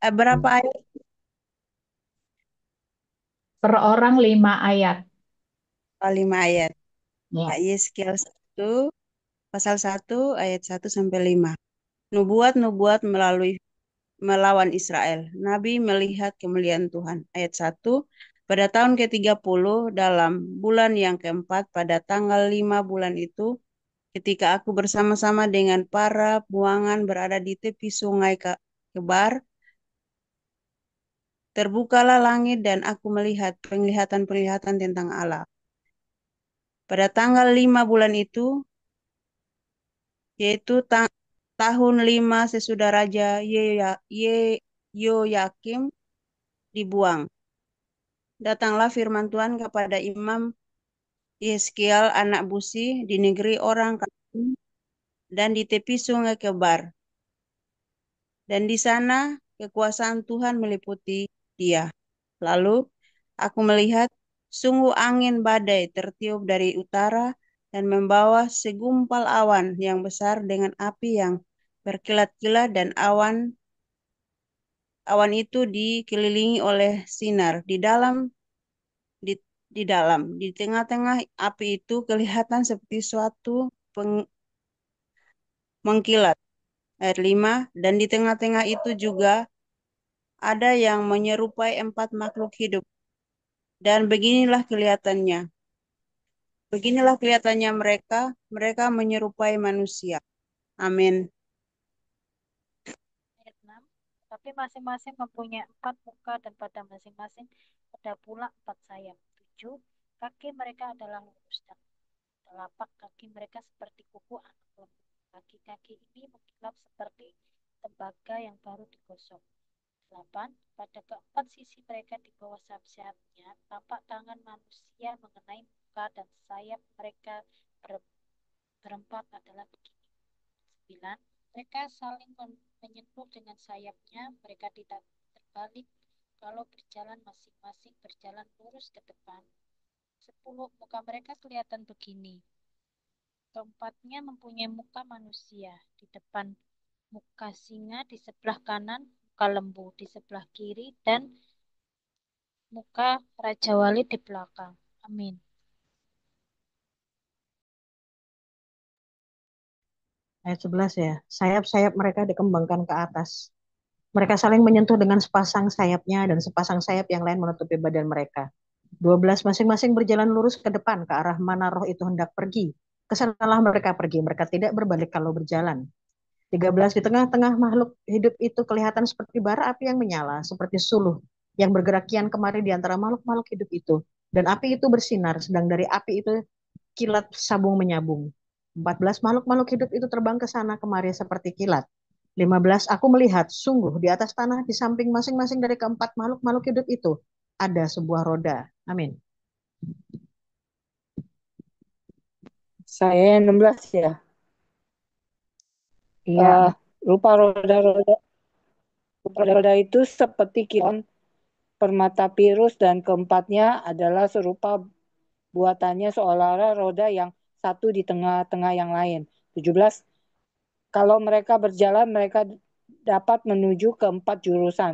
Berapa ayat? Per orang 5 ayat. Oh, 5 ayat. Ya. Yeskiel 1, pasal 1 ayat 1 sampai 5. Nubuat-nubuat melawan Israel. Nabi melihat kemuliaan Tuhan. Ayat 1. Pada tahun ke-30 dalam bulan yang keempat pada tanggal 5 bulan itu, ketika aku bersama-sama dengan para buangan berada di tepi sungai Kebar, terbukalah langit dan aku melihat penglihatan-penglihatan tentang Allah. Pada tanggal 5 bulan itu, yaitu tahun 5 sesudah Raja Yoyakim dibuang. Datanglah firman Tuhan kepada Imam Yeskiel anak Busi di negeri orang kafir dan di tepi sungai Kebar. Dan di sana kekuasaan Tuhan meliputi dia. Lalu aku melihat sungguh angin badai tertiup dari utara dan membawa segumpal awan yang besar dengan api yang berkilat-kilat dan awan itu dikelilingi oleh sinar di, di tengah-tengah api itu kelihatan seperti suatu mengkilat. Ayat 5, dan di tengah-tengah itu juga ada yang menyerupai 4 makhluk hidup. Dan beginilah kelihatannya mereka menyerupai manusia. Amin. Ayat 6. Tapi masing-masing mempunyai 4 muka dan pada masing-masing ada pula 4 sayap. 7. Kaki mereka adalah lurus dan telapak kaki mereka seperti kuku anak lembu. Kaki-kaki ini mengkilap seperti tembaga yang baru digosok. 8. Pada keempat sisi mereka di bawah sayap-sayapnya tampak tangan manusia mengenai muka dan sayap mereka berempat adalah begini. 9. Mereka saling menyentuh dengan sayapnya, mereka tidak terbalik kalau berjalan masing-masing berjalan lurus ke depan. 10. Muka mereka kelihatan begini. Keempatnya mempunyai muka manusia. Di depan muka singa, di sebelah kanan muka lembu, di sebelah kiri dan muka Raja Wali di belakang. Amin. Ayat 11 ya. Sayap-sayap mereka dikembangkan ke atas. Mereka saling menyentuh dengan sepasang sayapnya dan sepasang sayap yang lain menutupi badan mereka. 12 masing-masing berjalan lurus ke depan ke arah mana roh itu hendak pergi. Kesanalah mereka pergi. Mereka tidak berbalik kalau berjalan. 13 di tengah-tengah makhluk hidup itu kelihatan seperti bara api yang menyala, seperti suluh yang bergerak kian kemari di antara makhluk-makhluk hidup itu. Dan api itu bersinar, sedang dari api itu kilat sabung menyabung. 14 makhluk-makhluk hidup itu terbang ke sana kemari seperti kilat. 15 aku melihat sungguh di atas tanah di samping masing-masing dari keempat makhluk-makhluk hidup itu ada sebuah roda. Amin. Saya 16 ya. Iya, Eh, rupa roda-roda roda itu seperti kilon permata pirus dan keempatnya adalah serupa buatannya seolah-olah roda yang satu di tengah-tengah yang lain. 17. Kalau mereka berjalan, mereka dapat menuju ke 4 jurusan.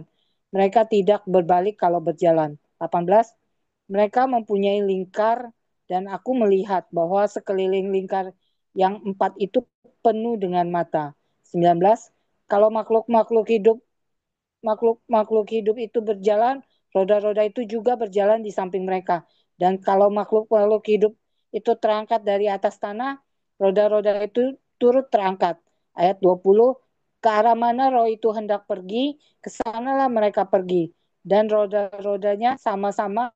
Mereka tidak berbalik kalau berjalan. 18. Mereka mempunyai lingkar dan aku melihat bahwa sekeliling lingkar yang 4 itu penuh dengan mata. 19. Kalau makhluk-makhluk hidup itu berjalan, roda-roda itu juga berjalan di samping mereka. Dan kalau makhluk-makhluk hidup itu terangkat dari atas tanah, roda-roda itu turut terangkat. Ayat 20, ke arah mana roh itu hendak pergi, ke sanalah mereka pergi. Dan roda-rodanya sama-sama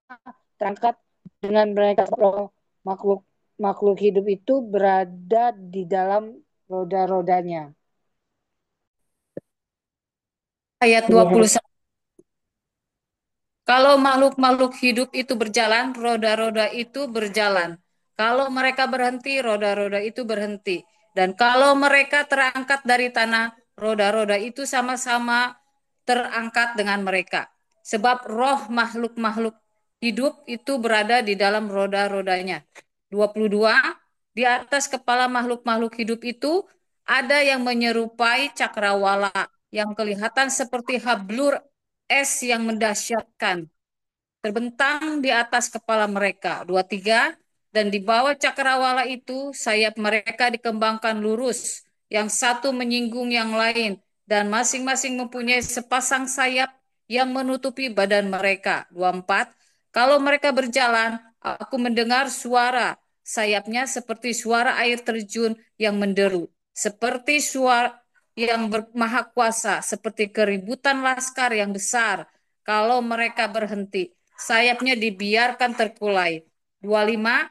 terangkat dengan mereka. Roh makhluk makhluk hidup itu berada di dalam roda-rodanya. Ayat 21. Kalau makhluk-makhluk hidup itu berjalan, roda-roda itu berjalan. Kalau mereka berhenti, roda-roda itu berhenti. Dan kalau mereka terangkat dari tanah, roda-roda itu sama-sama terangkat dengan mereka. Sebab roh makhluk-makhluk hidup itu berada di dalam roda-rodanya. 22. Di atas kepala makhluk-makhluk hidup itu ada yang menyerupai cakrawala. yang kelihatan seperti hablur es yang mendahsyatkan terbentang di atas kepala mereka. 23. Dan di bawah cakrawala itu sayap mereka dikembangkan lurus, yang satu menyinggung yang lain, dan masing-masing mempunyai sepasang sayap yang menutupi badan mereka. 24. Kalau mereka berjalan, aku mendengar suara sayapnya seperti suara air terjun yang menderu, seperti suara yang maha kuasa, seperti keributan laskar yang besar. Kalau mereka berhenti, sayapnya dibiarkan terkulai. 25.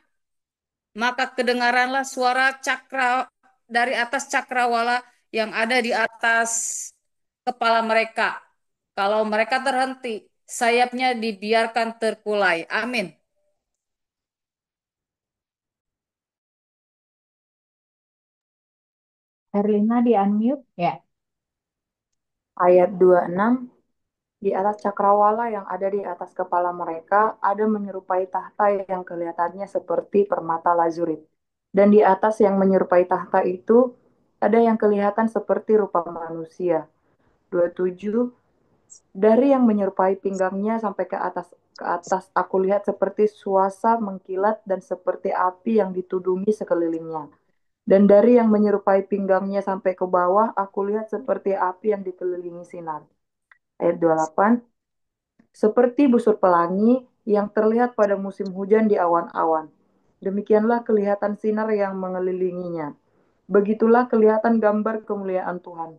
Maka kedengaranlah suara cakra dari atas cakrawala yang ada di atas kepala mereka. Kalau mereka terhenti, sayapnya dibiarkan terkulai. Amin. Herlina di unmute ya. Ayat 26, di atas cakrawala yang ada di atas kepala mereka ada menyerupai tahta yang kelihatannya seperti permata lazurit. Dan di atas yang menyerupai tahta itu ada yang kelihatan seperti rupa manusia. 27, dari yang menyerupai pinggangnya sampai ke atas aku lihat seperti suasa mengkilat dan seperti api yang ditudungi sekelilingnya. Dan dari yang menyerupai pinggangnya sampai ke bawah, aku lihat seperti api yang dikelilingi sinar. Ayat 28, seperti busur pelangi yang terlihat pada musim hujan di awan-awan. Demikianlah kelihatan sinar yang mengelilinginya. Begitulah kelihatan gambar kemuliaan Tuhan.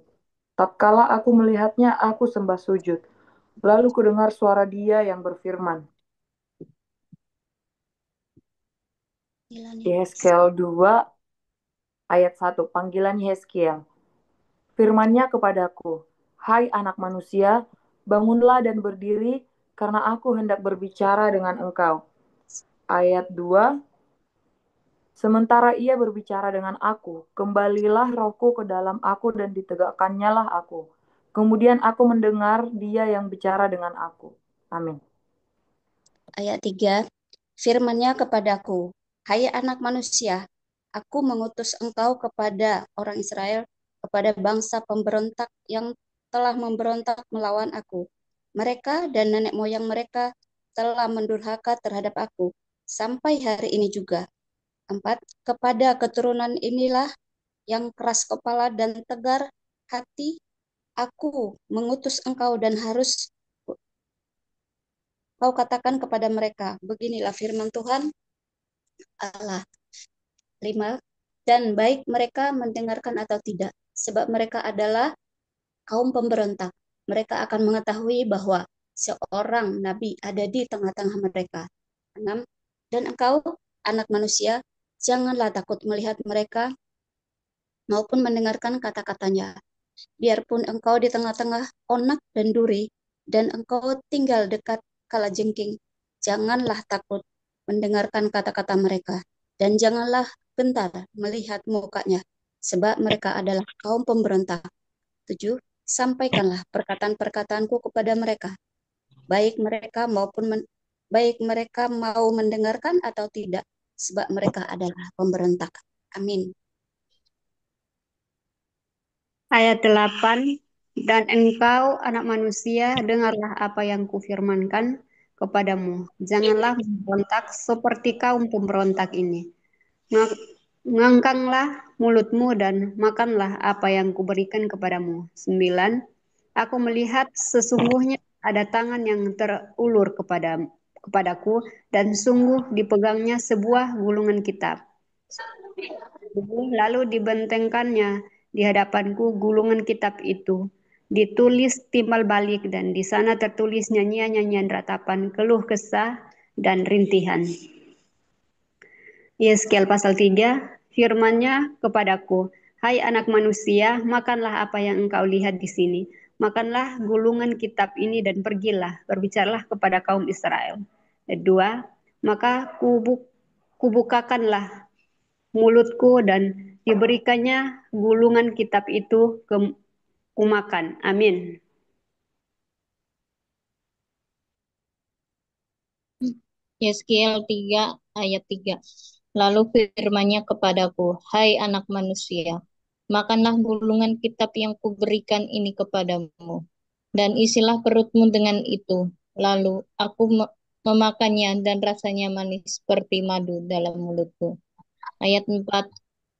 Tatkala aku melihatnya, aku sembah sujud. Lalu kudengar suara Dia yang berfirman. Yehezkiel 2 ayat 1, panggilan Yehezkiel. Firman-Nya kepadaku, hai anak manusia, bangunlah dan berdiri, karena aku hendak berbicara dengan engkau. Ayat 2, sementara ia berbicara dengan aku, kembalilah rohku ke dalam aku dan ditegakkannya lah aku. Kemudian aku mendengar Dia yang bicara dengan aku. Amin. Ayat 3, firman-Nya kepadaku, hai anak manusia, aku mengutus engkau kepada orang Israel, kepada bangsa pemberontak yang telah memberontak melawan aku. Mereka dan nenek moyang mereka telah mendurhaka terhadap aku, sampai hari ini juga. 4, kepada keturunan inilah yang keras kepala dan tegar hati, aku mengutus engkau dan harus kau katakan kepada mereka, beginilah firman Tuhan Allah. 5, dan baik mereka mendengarkan atau tidak, sebab mereka adalah kaum pemberontak. Mereka akan mengetahui bahwa seorang nabi ada di tengah-tengah mereka. 6, dan engkau, anak manusia, janganlah takut melihat mereka maupun mendengarkan kata-katanya. Biarpun engkau di tengah-tengah onak dan duri, dan engkau tinggal dekat kalajengking, janganlah takut mendengarkan kata-kata mereka, dan janganlah gentar melihat mukanya, sebab mereka adalah kaum pemberontak. 7, sampaikanlah perkataan-perkataanku kepada mereka, baik mereka mau mendengarkan atau tidak, sebab mereka adalah pemberontak. Amin. Ayat 8, dan engkau anak manusia, dengarlah apa yang kufirmankan kepadamu. Janganlah memberontak seperti kaum pemberontak ini. Ngangkanglah mulutmu dan makanlah apa yang kuberikan kepadamu. 9, aku melihat sesungguhnya ada tangan yang terulur kepadaku, dan sungguh dipegangnya sebuah gulungan kitab. Lalu dibentengkannya di hadapanku gulungan kitab itu, ditulis timbal balik, dan di sana tertulis nyanyian-nyanyian ratapan, keluh kesah, dan rintihan. Yeskel pasal 3, firman-Nya kepadaku, hai anak manusia, makanlah apa yang engkau lihat di sini. Makanlah gulungan kitab ini dan pergilah, berbicaralah kepada kaum Israel. 2, maka kubukakanlah mulutku dan diberikannya gulungan kitab itu kumakan. Amin. Yeskiel 3 ayat 3. Lalu firman-Nya kepadaku, hai anak manusia, makanlah gulungan kitab yang kuberikan ini kepadamu, dan isilah perutmu dengan itu. Lalu aku memakannya dan rasanya manis seperti madu dalam mulutku. Ayat 4,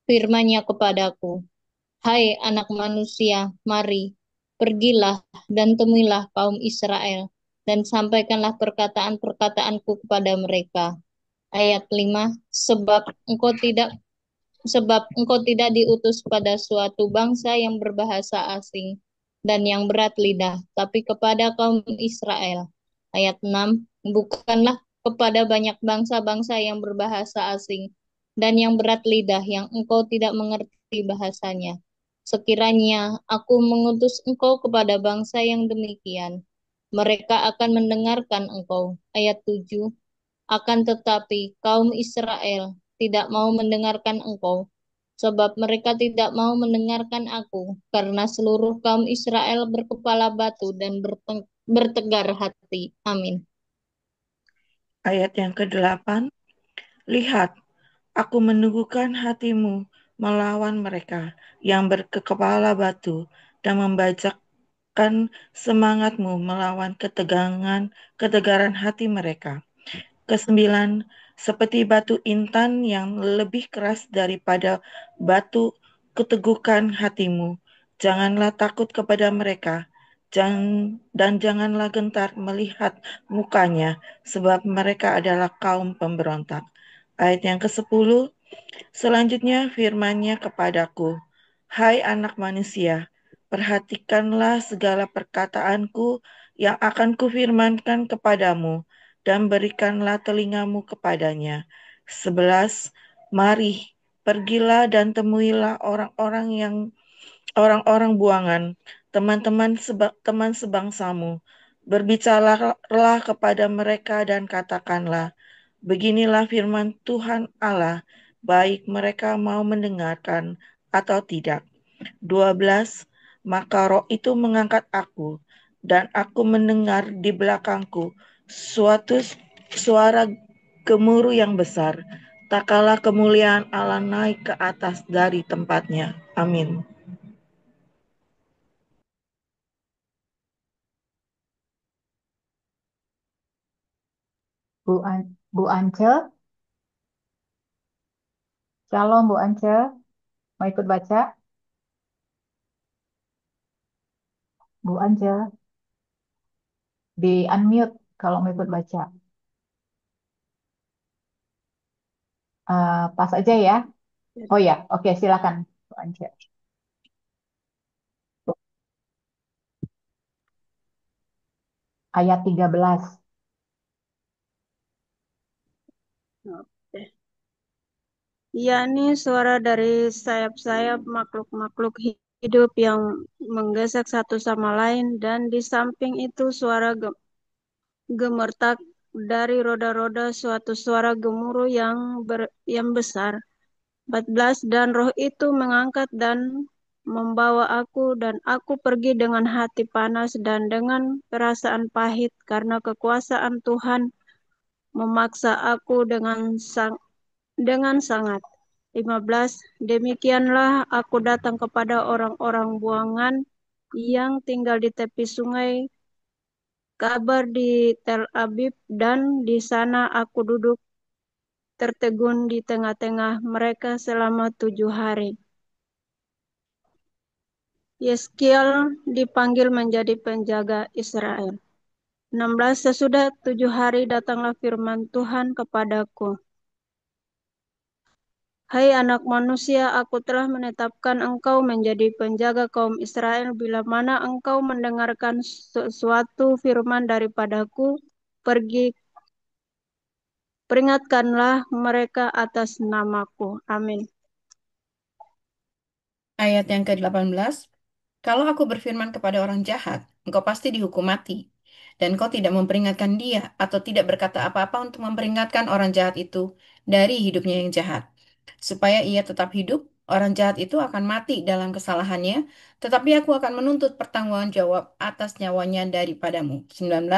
firman-Nya kepadaku, Hai anak manusia, mari, pergilah dan temuilah kaum Israel, dan sampaikanlah perkataan-perkataanku kepada mereka. Ayat 5, sebab engkau tidak diutus pada suatu bangsa yang berbahasa asing dan yang berat lidah, tapi kepada kaum Israel. Ayat 6, bukanlah kepada banyak bangsa-bangsa yang berbahasa asing dan yang berat lidah yang engkau tidak mengerti bahasanya. Sekiranya aku mengutus engkau kepada bangsa yang demikian, mereka akan mendengarkan engkau. Ayat 7, akan tetapi kaum Israel tidak mau mendengarkan engkau, sebab mereka tidak mau mendengarkan aku, karena seluruh kaum Israel berkepala batu dan bertegar hati. Amin. Ayat yang ke-8, lihat, aku menunggukan hatimu melawan mereka yang berkepala batu dan membajakkan semangatmu melawan ketegaran hati mereka. Kesembilan, seperti batu intan yang lebih keras daripada batu ketegukan hatimu. Janganlah takut kepada mereka, dan janganlah gentar melihat mukanya, sebab mereka adalah kaum pemberontak. Ayat yang ke-10, selanjutnya firman-Nya kepadaku, Hai anak manusia, perhatikanlah segala perkataanku yang akan kufirmankan kepadamu, dan berikanlah telingamu kepadanya. 11. Mari, pergilah dan temuilah orang-orang buangan, teman sebangsamu. Berbicaralah kepada mereka dan katakanlah, beginilah firman Tuhan Allah, baik mereka mau mendengarkan atau tidak. 12. Maka roh itu mengangkat aku, dan aku mendengar di belakangku suatu suara gemuruh yang besar. Tak kalah kemuliaan Allah naik ke atas dari tempatnya. Amin. Bu Ance, Shalom Bu Ance, mau ikut baca? Bu Ance, di unmute kalau mau ikut baca. Pas aja ya. Oh ya, oke silakan Bu Ance. Ayat 13. Oke. Yakni suara dari sayap-sayap makhluk-makhluk hidup yang menggesek satu sama lain, dan di samping itu suara gemertak dari roda-roda, suatu suara gemuruh yang besar. 14, dan roh itu mengangkat dan membawa aku, dan aku pergi dengan hati panas dan dengan perasaan pahit, karena kekuasaan Tuhan memaksa aku dengan sangat. 15, demikianlah aku datang kepada orang-orang buangan yang tinggal di tepi sungai Kabar di Tel Abib, dan di sana aku duduk tertegun di tengah-tengah mereka selama 7 hari. Yeskiel dipanggil menjadi penjaga Israel. 16, sesudah 7 hari datanglah firman Tuhan kepadaku. Hai anak manusia, aku telah menetapkan engkau menjadi penjaga kaum Israel. Bila mana engkau mendengarkan sesuatu firman daripadaku, pergi, peringatkanlah mereka atas namaku. Amin. Ayat yang ke-18, kalau aku berfirman kepada orang jahat, engkau pasti dihukum mati, dan engkau tidak memperingatkan dia atau tidak berkata apa-apa untuk memperingatkan orang jahat itu dari hidupnya yang jahat. Supaya ia tetap hidup, orang jahat itu akan mati dalam kesalahannya, tetapi aku akan menuntut pertanggungan jawab atas nyawanya daripadamu. 19,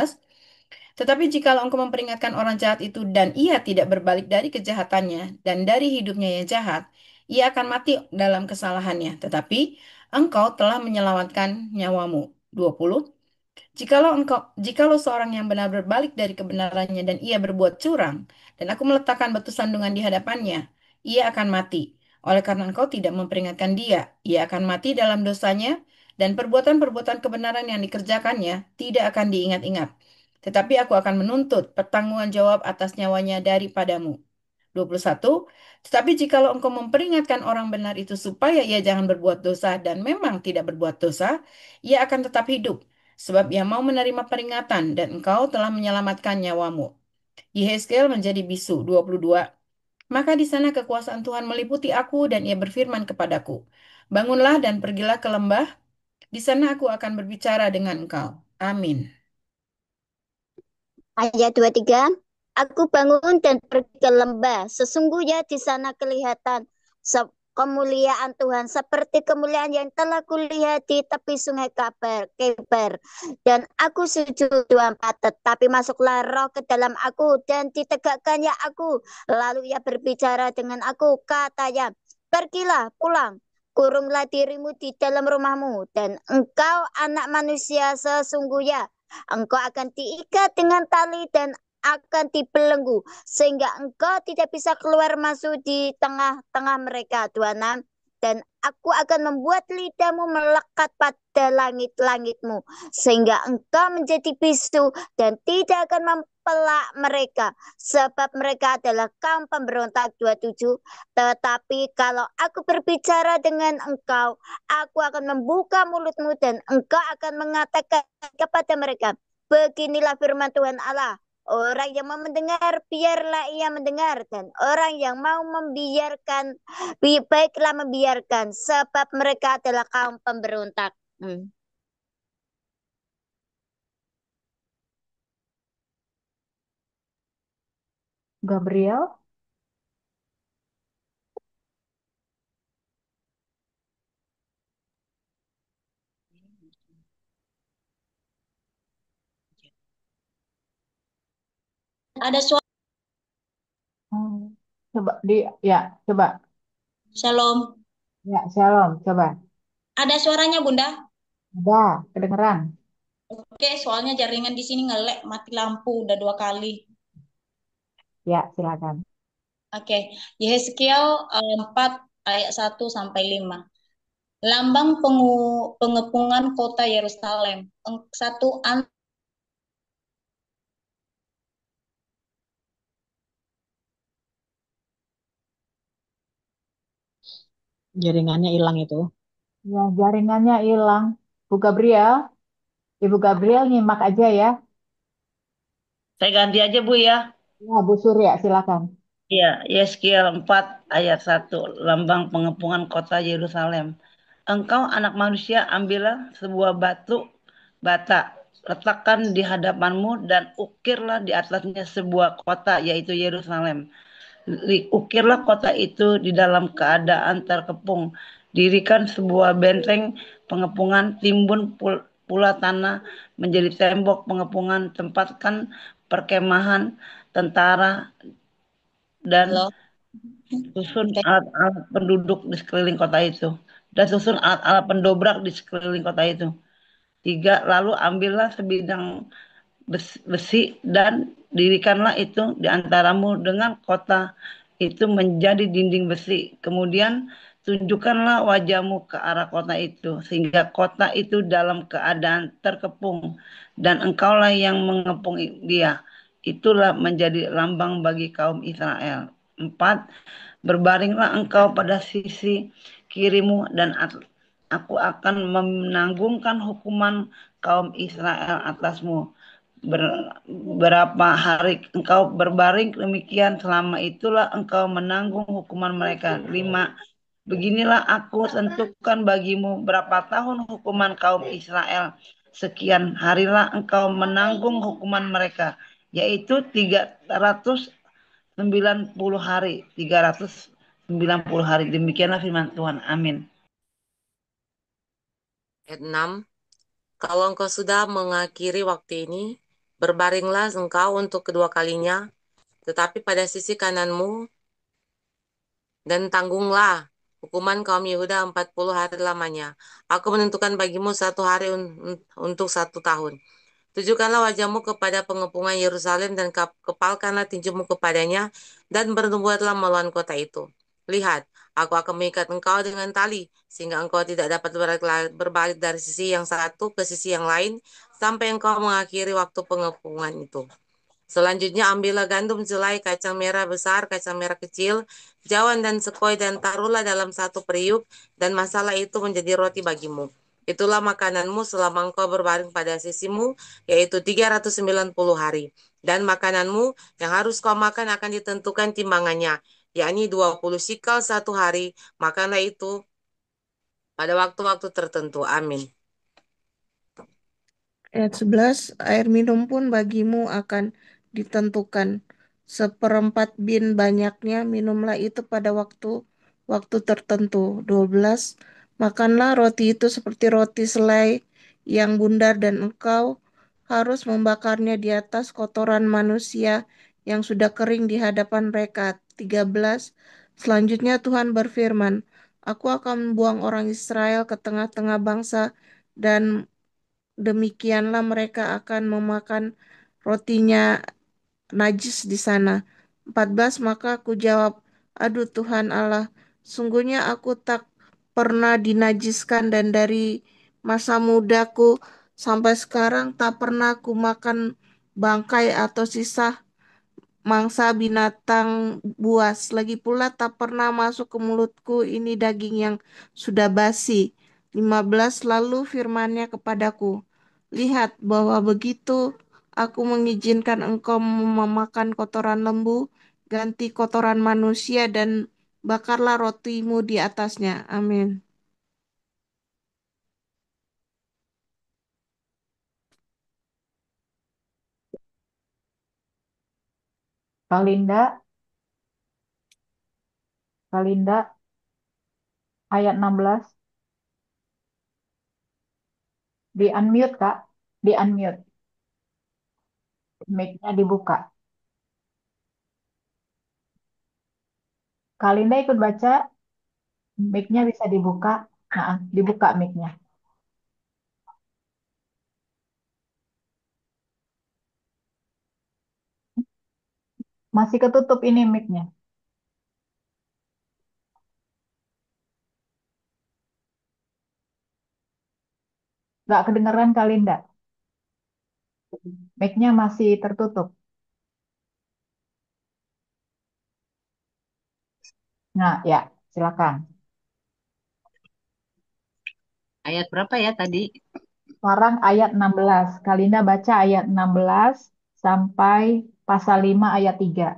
tetapi jikalau engkau memperingatkan orang jahat itu dan ia tidak berbalik dari kejahatannya dan dari hidupnya yang jahat, ia akan mati dalam kesalahannya, tetapi engkau telah menyelamatkan nyawamu. 20. Jikalau seorang yang benar berbalik dari kebenarannya dan ia berbuat curang, dan aku meletakkan batu sandungan di hadapannya, ia akan mati. Oleh karena engkau tidak memperingatkan dia, ia akan mati dalam dosanya, dan perbuatan-perbuatan kebenaran yang dikerjakannya tidak akan diingat-ingat. Tetapi aku akan menuntut pertanggungan jawab atas nyawanya daripadamu. 21. Tetapi jikalau engkau memperingatkan orang benar itu supaya ia jangan berbuat dosa dan memang tidak berbuat dosa, ia akan tetap hidup, sebab ia mau menerima peringatan dan engkau telah menyelamatkan nyawamu. Yehezkel menjadi bisu. 22. Maka di sana kekuasaan Tuhan meliputi aku dan ia berfirman kepadaku, bangunlah dan pergilah ke lembah, di sana aku akan berbicara dengan engkau. Amin. Ayat 23, aku bangun dan pergi ke lembah. Sesungguhnya di sana kelihatan kemuliaan Tuhan seperti kemuliaan yang telah kulihat di tepi sungai Kebar. Dan aku sujud 24, tetapi masuklah roh ke dalam aku dan ditegakkannya aku. Lalu ia berbicara dengan aku, katanya, pergilah pulang. Kurunglah dirimu di dalam rumahmu, dan engkau anak manusia sesungguhnya engkau akan diikat dengan tali dan akan dibelenggu sehingga engkau tidak bisa keluar masuk di tengah-tengah mereka. 26. Dan aku akan membuat lidahmu melekat pada langit-langitmu sehingga engkau menjadi bisu dan tidak akan mempelak mereka sebab mereka adalah kaum pemberontak. 27. Tetapi kalau aku berbicara dengan engkau, aku akan membuka mulutmu dan engkau akan mengatakan kepada mereka, beginilah firman Tuhan Allah. Orang yang mau mendengar, biarlah ia mendengar. Dan orang yang mau membiarkan, baiklah membiarkan. Sebab mereka adalah kaum pemberontak. Gabriel, Ada suara. coba ya, coba. Shalom. Ya, shalom, coba. Ada suaranya, Bunda? Ada, kedengeran. Oke, soalnya jaringan di sini ngelek, mati lampu udah 2 kali. Ya, silakan. Oke, Yehezkiel 4 ayat 1 sampai 5. Lambang pengepungan kota Yerusalem. Satu Jaringannya hilang itu. Ya, jaringannya hilang. Bu Gabriel, Ibu Gabriel nyimak aja ya. Saya ganti aja Bu ya. Ya, Bu Surya, silakan. Ya, Yeskiel 4 ayat 1, lambang pengepungan kota Yerusalem. Engkau anak manusia, ambillah sebuah batu bata, letakkan di hadapanmu dan ukirlah di atasnya sebuah kota, yaitu Yerusalem. Ukirlah kota itu di dalam keadaan terkepung. Dirikan sebuah benteng pengepungan, timbun pula tanah menjadi tembok pengepungan, tempatkan perkemahan tentara dan susun alat-alat penduduk di sekeliling kota itu. Dan susun alat-alat pendobrak di sekeliling kota itu. 3. Lalu ambillah sebidang besi dan dirikanlah itu di antaramu dengan kota itu menjadi dinding besi. Kemudian tunjukkanlah wajahmu ke arah kota itu sehingga kota itu dalam keadaan terkepung dan engkaulah yang mengepung dia. Itulah menjadi lambang bagi kaum Israel. 4. Berbaringlah engkau pada sisi kirimu dan aku akan menanggungkan hukuman kaum Israel atasmu. Berapa hari engkau berbaring demikian, selama itulah engkau menanggung hukuman mereka. 5. Beginilah aku tentukan bagimu berapa tahun hukuman kaum Israel. Sekian harilah engkau menanggung hukuman mereka, yaitu 390 hari. 390 hari. Demikianlah firman Tuhan. Amin. Ayat 6. Kalau engkau sudah mengakhiri waktu ini, berbaringlah engkau untuk kedua kalinya, tetapi pada sisi kananmu, dan tanggunglah hukuman kaum Yehuda 40 hari lamanya. Aku menentukan bagimu 1 hari untuk 1 tahun. Tujukanlah wajahmu kepada pengepungan Yerusalem dan kepalkanlah tinjumu kepadanya dan bernubuatlah melawan kota itu. Lihat, aku akan mengikat engkau dengan tali, sehingga engkau tidak dapat berbalik dari sisi yang satu ke sisi yang lain, sampai engkau mengakhiri waktu pengepungan itu. Selanjutnya ambillah gandum selai, kacang merah besar, kacang merah kecil, jawan dan sekoi, dan taruhlah dalam satu periuk, dan masalah itu menjadi roti bagimu. Itulah makananmu selama engkau berbaring pada sisimu, yaitu 390 hari. Dan makananmu yang harus kau makan akan ditentukan timbangannya, yakni 20 sikal 1 hari. Makanlah itu pada waktu-waktu tertentu. Amin. Ayat 11, air minum pun bagimu akan ditentukan. Seperempat bin banyaknya minumlah itu pada waktu tertentu. 12, makanlah roti itu seperti roti selai yang bundar dan engkau harus membakarnya di atas kotoran manusia yang sudah kering di hadapan mereka. 13, selanjutnya Tuhan berfirman, Aku akan membuang orang Israel ke tengah-tengah bangsa dan demikianlah mereka akan memakan rotinya najis di sana. 14, maka aku jawab, Aduh Tuhan Allah, sungguhnya aku tak pernah dinajiskan dan dari masa mudaku sampai sekarang tak pernah aku makan bangkai atau sisa mangsa binatang buas. Lagi pula tak pernah masuk ke mulutku ini daging yang sudah basi. 15, lalu firman-Nya kepadaku, Lihat bahwa begitu aku mengizinkan engkau memakan kotoran lembu, ganti kotoran manusia dan bakarlah rotimu di atasnya. Amin. Kalinda, Kalinda, ayat 16. Di unmute, Kak. Di unmute. Mic-nya dibuka. Kalinda ikut baca, mic-nya bisa dibuka. Nah, dibuka mic-nya. Masih ketutup ini mic-nya. Nggak kedengeran Kalinda. Mic-nya masih tertutup. Nah, ya, silakan. Ayat berapa ya tadi? Sekarang ayat 16. Kalinda baca ayat 16 sampai pasal 5 ayat 3.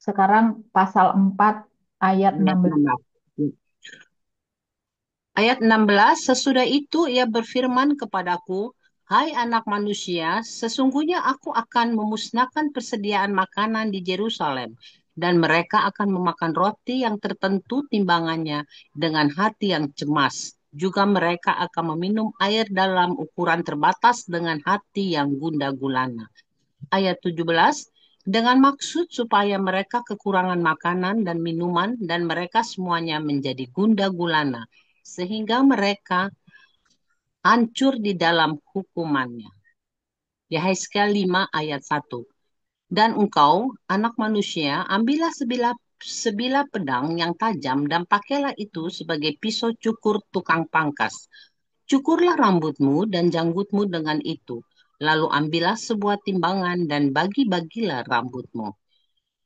Sekarang pasal 4 ayat Ayat 16. 16. Ayat 16, sesudah itu ia berfirman kepadaku, Hai anak manusia, sesungguhnya aku akan memusnahkan persediaan makanan di Yerusalem, dan mereka akan memakan roti yang tertentu timbangannya dengan hati yang cemas. Juga mereka akan meminum air dalam ukuran terbatas dengan hati yang gundah gulana. Ayat 17, dengan maksud supaya mereka kekurangan makanan dan minuman dan mereka semuanya menjadi gundah gulana sehingga mereka hancur di dalam hukumannya. Yehezkiel 5 ayat 1. Dan engkau, anak manusia, ambillah sebilah pedang yang tajam dan pakailah itu sebagai pisau cukur tukang pangkas. Cukurlah rambutmu dan janggutmu dengan itu. Lalu ambillah sebuah timbangan dan bagi-bagilah rambutmu.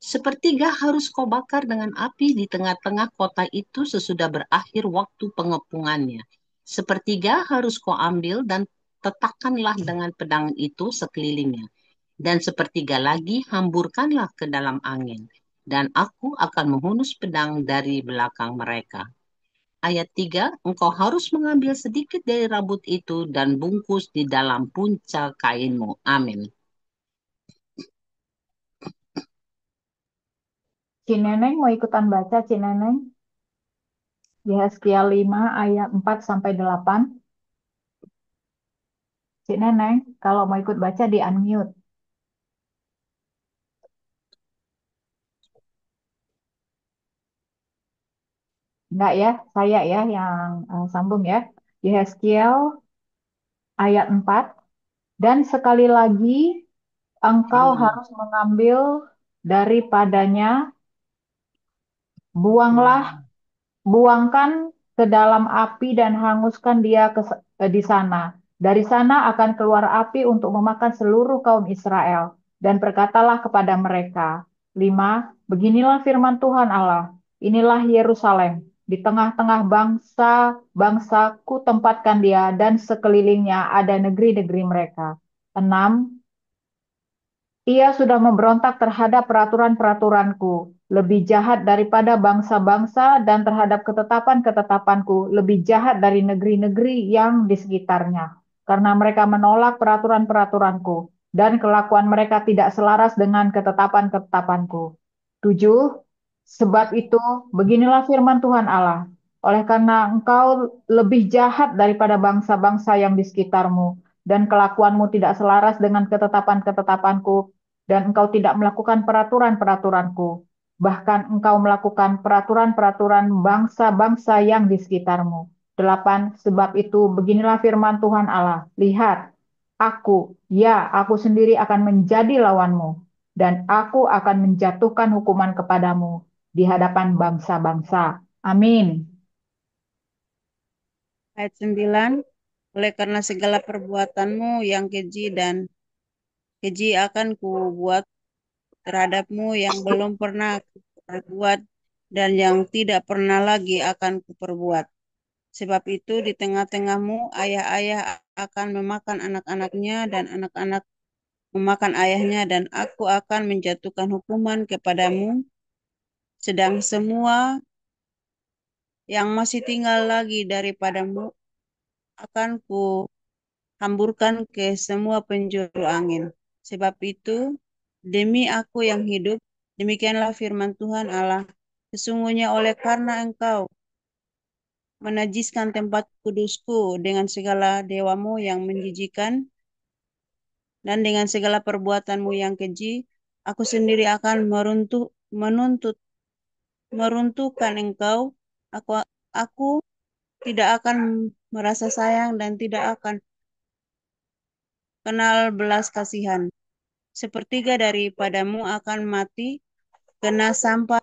Sepertiga harus kau bakar dengan api di tengah-tengah kota itu sesudah berakhir waktu pengepungannya. Sepertiga harus kau ambil dan tetakkanlah dengan pedang itu sekelilingnya. Dan sepertiga lagi hamburkanlah ke dalam angin. Dan aku akan menghunus pedang dari belakang mereka. Ayat 3, engkau harus mengambil sedikit dari rambut itu dan bungkus di dalam punca kainmu. Amin. Cineneng mau ikutan baca, Cineneng? Yehezkiel 5 ayat 4 sampai 8. Cineneng, kalau mau ikut baca di unmute. Enggak ya, saya ya yang sambung ya. Yehezkiel ayat 4. Dan sekali lagi engkau harus mengambil daripadanya, buanglah, buangkan ke dalam api dan hanguskan dia di sana. Dari sana akan keluar api untuk memakan seluruh kaum Israel. Dan berkatalah kepada mereka. 5. Beginilah firman Tuhan Allah. Inilah Yerusalem. Di tengah-tengah bangsa ku tempatkan dia dan sekelilingnya ada negeri-negeri mereka. 6. Ia sudah memberontak terhadap peraturan-peraturanku, lebih jahat daripada bangsa-bangsa dan terhadap ketetapan-ketetapanku, lebih jahat dari negeri-negeri yang di sekitarnya. Karena mereka menolak peraturan-peraturanku, dan kelakuan mereka tidak selaras dengan ketetapan-ketetapanku. 7. Sebab itu, beginilah firman Tuhan Allah. Oleh karena engkau lebih jahat daripada bangsa-bangsa yang di sekitarmu, dan kelakuanmu tidak selaras dengan ketetapan-ketetapanku, dan engkau tidak melakukan peraturan-peraturanku. Bahkan engkau melakukan peraturan-peraturan bangsa-bangsa yang di sekitarmu. 8. Sebab itu beginilah firman Tuhan Allah. Lihat, aku sendiri akan menjadi lawanmu, dan aku akan menjatuhkan hukuman kepadamu di hadapan bangsa-bangsa. Amin. Ayat 9. Oleh karena segala perbuatanmu yang keji akan kubuat terhadapmu yang belum pernah kuperbuat dan yang tidak pernah lagi akan kuperbuat. Sebab itu di tengah-tengahmu ayah-ayah akan memakan anak-anaknya dan anak-anak memakan ayahnya, dan aku akan menjatuhkan hukuman kepadamu, sedang semua yang masih tinggal lagi daripadamu akan hamburkan ke semua penjuru angin. Sebab itu, demi aku yang hidup, demikianlah firman Tuhan Allah, sesungguhnya oleh karena engkau menajiskan tempat kudusku dengan segala dewamu yang menjijikan dan dengan segala perbuatanmu yang keji, aku sendiri akan meruntuhkan engkau. Aku tidak akan merasa sayang dan tidak akan kenal belas kasihan. Sepertiga daripadamu akan mati kena sampah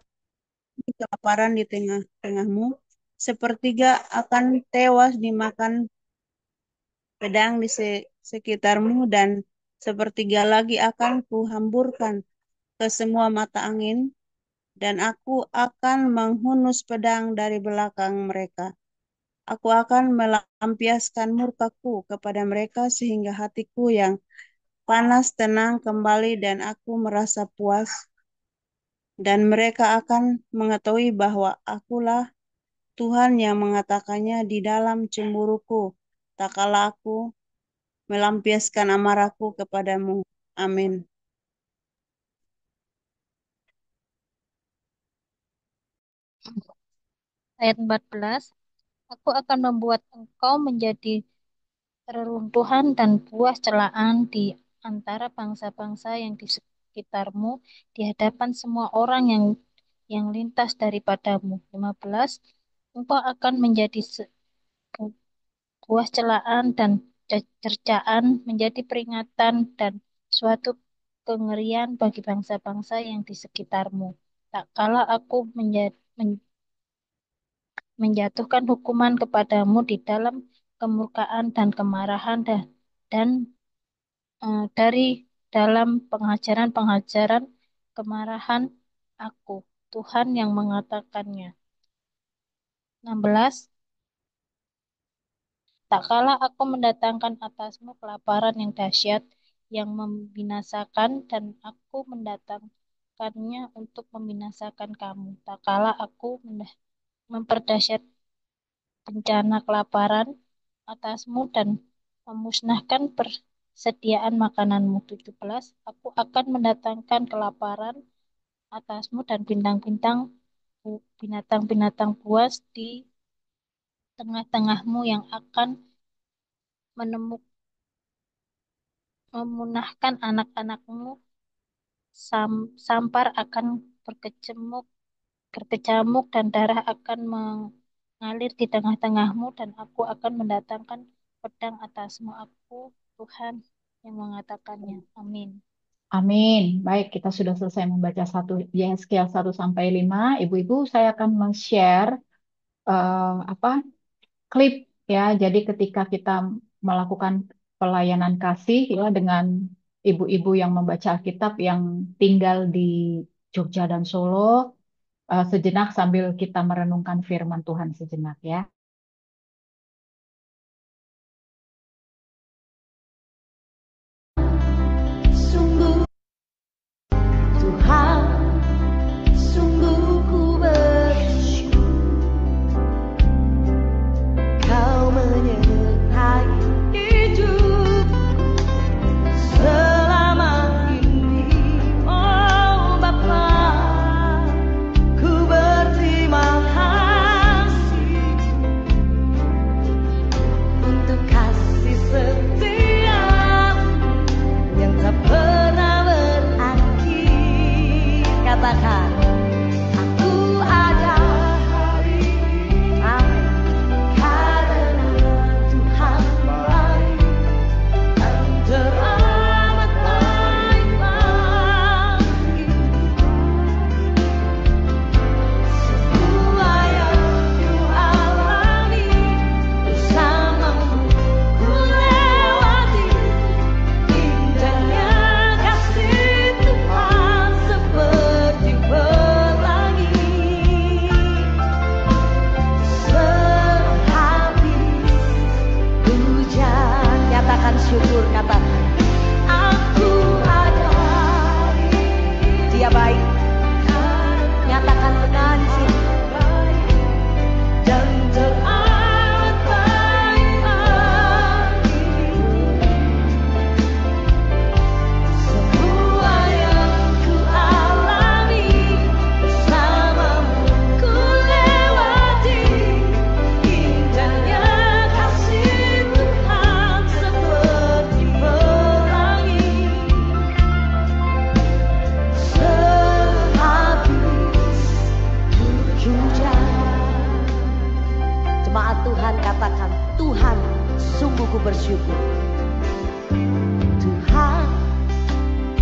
kelaparan di tengah-tengahmu. Sepertiga akan tewas dimakan pedang di sekitarmu, dan sepertiga lagi akan kuhamburkan ke semua mata angin, dan aku akan menghunus pedang dari belakang mereka. Aku akan melampiaskan murkaku kepada mereka sehingga hatiku yang panas tenang kembali dan aku merasa puas. Dan mereka akan mengetahui bahwa akulah Tuhan yang mengatakannya di dalam cemburuku, tak kala aku melampiaskan amarahku kepadamu. Amin. Ayat 14, aku akan membuat engkau menjadi reruntuhan dan buah celaan di antara bangsa-bangsa yang di sekitarmu, di hadapan semua orang yang lintas daripadamu. 15, engkau akan menjadi buah celaan dan cercaan, menjadi peringatan dan suatu kengerian bagi bangsa-bangsa yang di sekitarmu. Tak kala aku menjatuhkan hukuman kepadamu di dalam kemurkaan dan kemarahan dan dari dalam pengajaran-pengajaran kemarahan aku, Tuhan yang mengatakannya. 16, tak kala aku mendatangkan atasmu kelaparan yang dahsyat, yang membinasakan, dan aku mendatangkannya untuk membinasakan kamu. Tak kala aku memperdahsyat bencana kelaparan atasmu dan memusnahkan persediaan makananmu. 17, aku akan mendatangkan kelaparan atasmu dan binatang-binatang buas di tengah-tengahmu yang akan memunahkan anak-anakmu. Sampar akan berkecamuk dan darah akan mengalir di tengah-tengahmu dan aku akan mendatangkan pedang atasmu. Aku Tuhan yang mengatakannya. Amin. Amin. Baik, kita sudah selesai membaca Yeskiel 1 sampai 5. Ibu-ibu, saya akan men-share apa klip ya. Jadi ketika kita melakukan pelayanan kasih ya dengan ibu-ibu yang membaca Alkitab yang tinggal di Jogja dan Solo, sejenak sambil kita merenungkan firman Tuhan sejenak ya. Sungguh Tuhan, sungguh ku bersyukur Kau menyertai hidup selama ini, oh Bapa, ku berterima kasih untuk kasih setia yang tak pernah berakhir. Katakan, aku ada hari ini, amin, karena Tuhan baik dan teramat baik bagi semua yang ku alami bersamamu, ku lewati indahnya kasih Tuhan seperti pelangi. Sehabis hujan, nyatakan syukur, katakan aku ada hari ini. Dia baik, nyatakan benar di sini, dan teramat baik bagiku. Semua yang ku alami bersamamu, ku lewati indahnya kasih Tuhan seperti pelangi. Sehabis hujan, jemaat Tuhan katakan, Tuhan sungguh ku bersyukur. Tuhan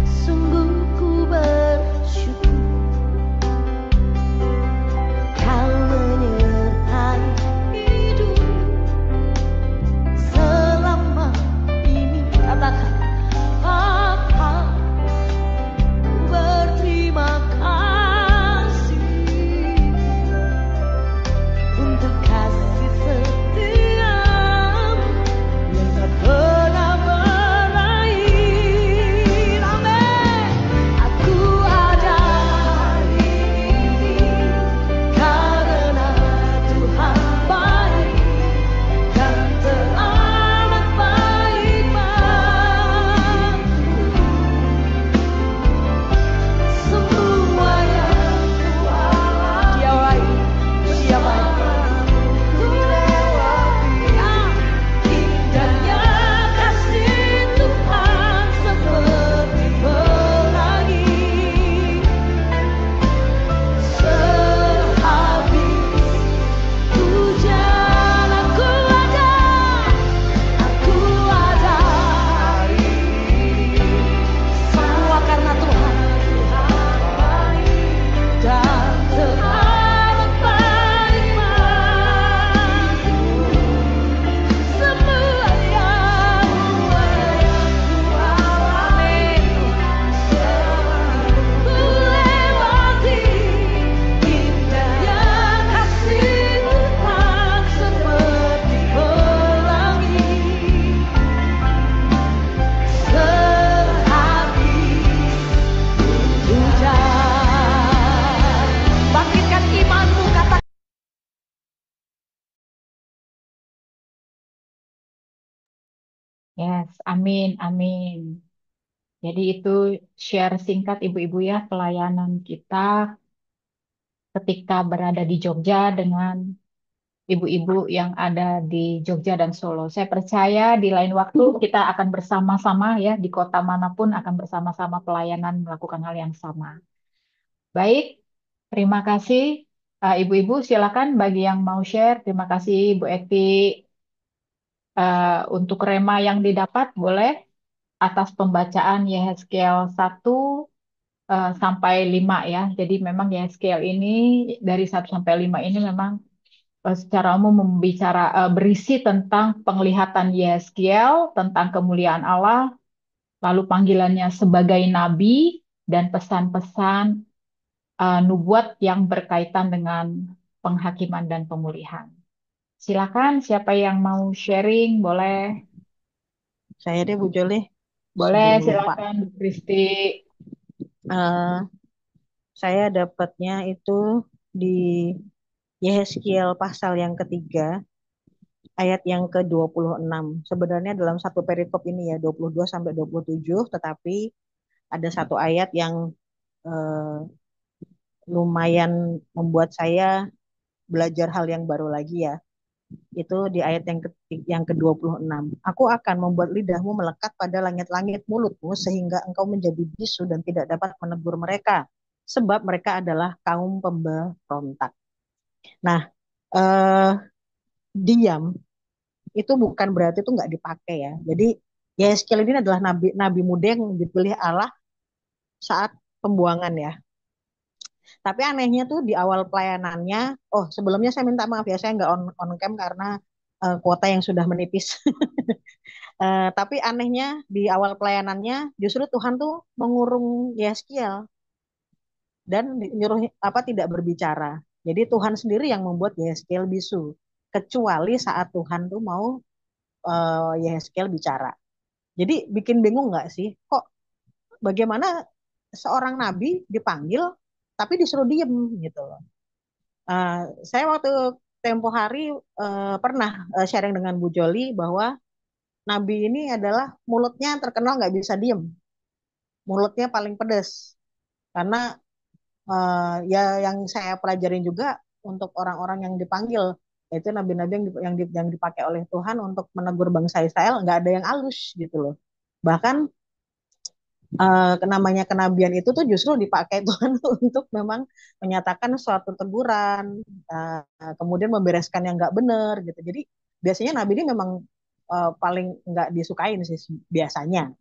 sungguh ku bersyukur Kau menyertai hidup selama ini. Katakan, Bapa, ku berterima kasih untuk kasih setiamu yang tak pernah berakhir. Amin. Aku ada hari ini karena Tuhan baik dan teramat baik bagiku. Semua yang ku alami, Dia baik, Dia baik. Ku lewati indahnya kasih Tuhan seperti pelangi. Sehabis hujan, aku ada hari ini. Semua karena Tuhan dan teramat baik bagiku. Semua yang ku alami, ku lewati indahnya kasih Tuhan seperti pelangi. Sehabis hujan, bangkitkan imanmu, katakan. Yes, amin, amin. Jadi itu share singkat ibu-ibu ya pelayanan kita ketika berada di Jogja dengan ibu-ibu yang ada di Jogja dan Solo. Saya percaya di lain waktu kita akan bersama-sama ya di kota manapun akan bersama-sama pelayanan melakukan hal yang sama. Baik, terima kasih. Ibu-ibu silakan bagi yang mau share. Terima kasih Bu Eti. Untuk rema yang didapat boleh atas pembacaan Yehezkiel 1 sampai 5 ya. Jadi memang Yehezkiel ini dari 1 sampai 5 ini memang secara umum berisi tentang penglihatan Yehezkiel, tentang kemuliaan Allah, lalu panggilannya sebagai nabi, dan pesan-pesan nubuat yang berkaitan dengan penghakiman dan pemulihan. Silakan siapa yang mau sharing boleh. Saya deh Bu Joli, Boleh sebelum lupa. silakan Bu Kristi. Eh, saya dapatnya itu di Yehezkiel pasal yang ketiga, ayat yang ke-26. Sebenarnya dalam satu perikop ini ya, 22 sampai 27, tetapi ada satu ayat yang eh, lumayan membuat saya belajar hal yang baru lagi ya. Itu di ayat yang ke-26. Aku akan membuat lidahmu melekat pada langit-langit mulutmu sehingga engkau menjadi bisu dan tidak dapat menegur mereka. Sebab mereka adalah kaum pemberontak. Nah, eh, diam itu bukan berarti itu nggak dipakai ya. Jadi Yeskel ini adalah nabi muda yang dipilih Allah saat pembuangan ya. Tapi anehnya tuh di awal pelayanannya, oh sebelumnya saya minta maaf ya, saya nggak on cam karena kuota yang sudah menipis. Tapi anehnya di awal pelayanannya justru Tuhan tuh mengurung Yeskiel dan nyuruh apa tidak berbicara. Jadi Tuhan sendiri yang membuat Yeskiel bisu. Kecuali saat Tuhan tuh mau Yeskiel bicara. Jadi bikin bingung nggak sih? Kok bagaimana seorang nabi dipanggil tapi disuruh diem gitu loh. Saya waktu tempo hari pernah sharing dengan Bu Joli bahwa nabi ini adalah mulutnya terkenal nggak bisa diem, mulutnya paling pedas. Karena ya yang saya pelajarin juga untuk orang-orang yang dipanggil, yaitu nabi-nabi yang dipakai oleh Tuhan untuk menegur bangsa Israel, nggak ada yang halus gitu loh. Bahkan namanya kenabian itu tuh justru dipakai Tuhan untuk memang menyatakan suatu teguran, kemudian membereskan yang nggak benar gitu. Jadi biasanya nabi ini memang paling nggak disukain sih biasanya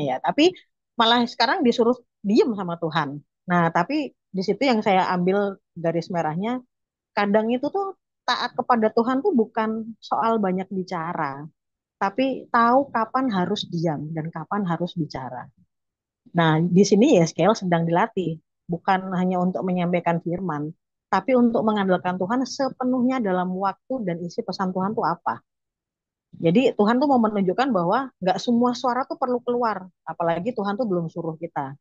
ya. Tapi malah sekarang disuruh diem sama Tuhan. Nah, tapi di situ yang saya ambil garis merahnya, kadang itu tuh taat kepada Tuhan tuh bukan soal banyak bicara, tapi tahu kapan harus diam dan kapan harus bicara. Nah, di sini ya scale sedang dilatih, bukan hanya untuk menyampaikan firman, tapi untuk mengandalkan Tuhan sepenuhnya dalam waktu dan isi pesan Tuhan itu apa. Jadi Tuhan tuh mau menunjukkan bahwa nggak semua suara tuh perlu keluar, apalagi Tuhan tuh belum suruh kita,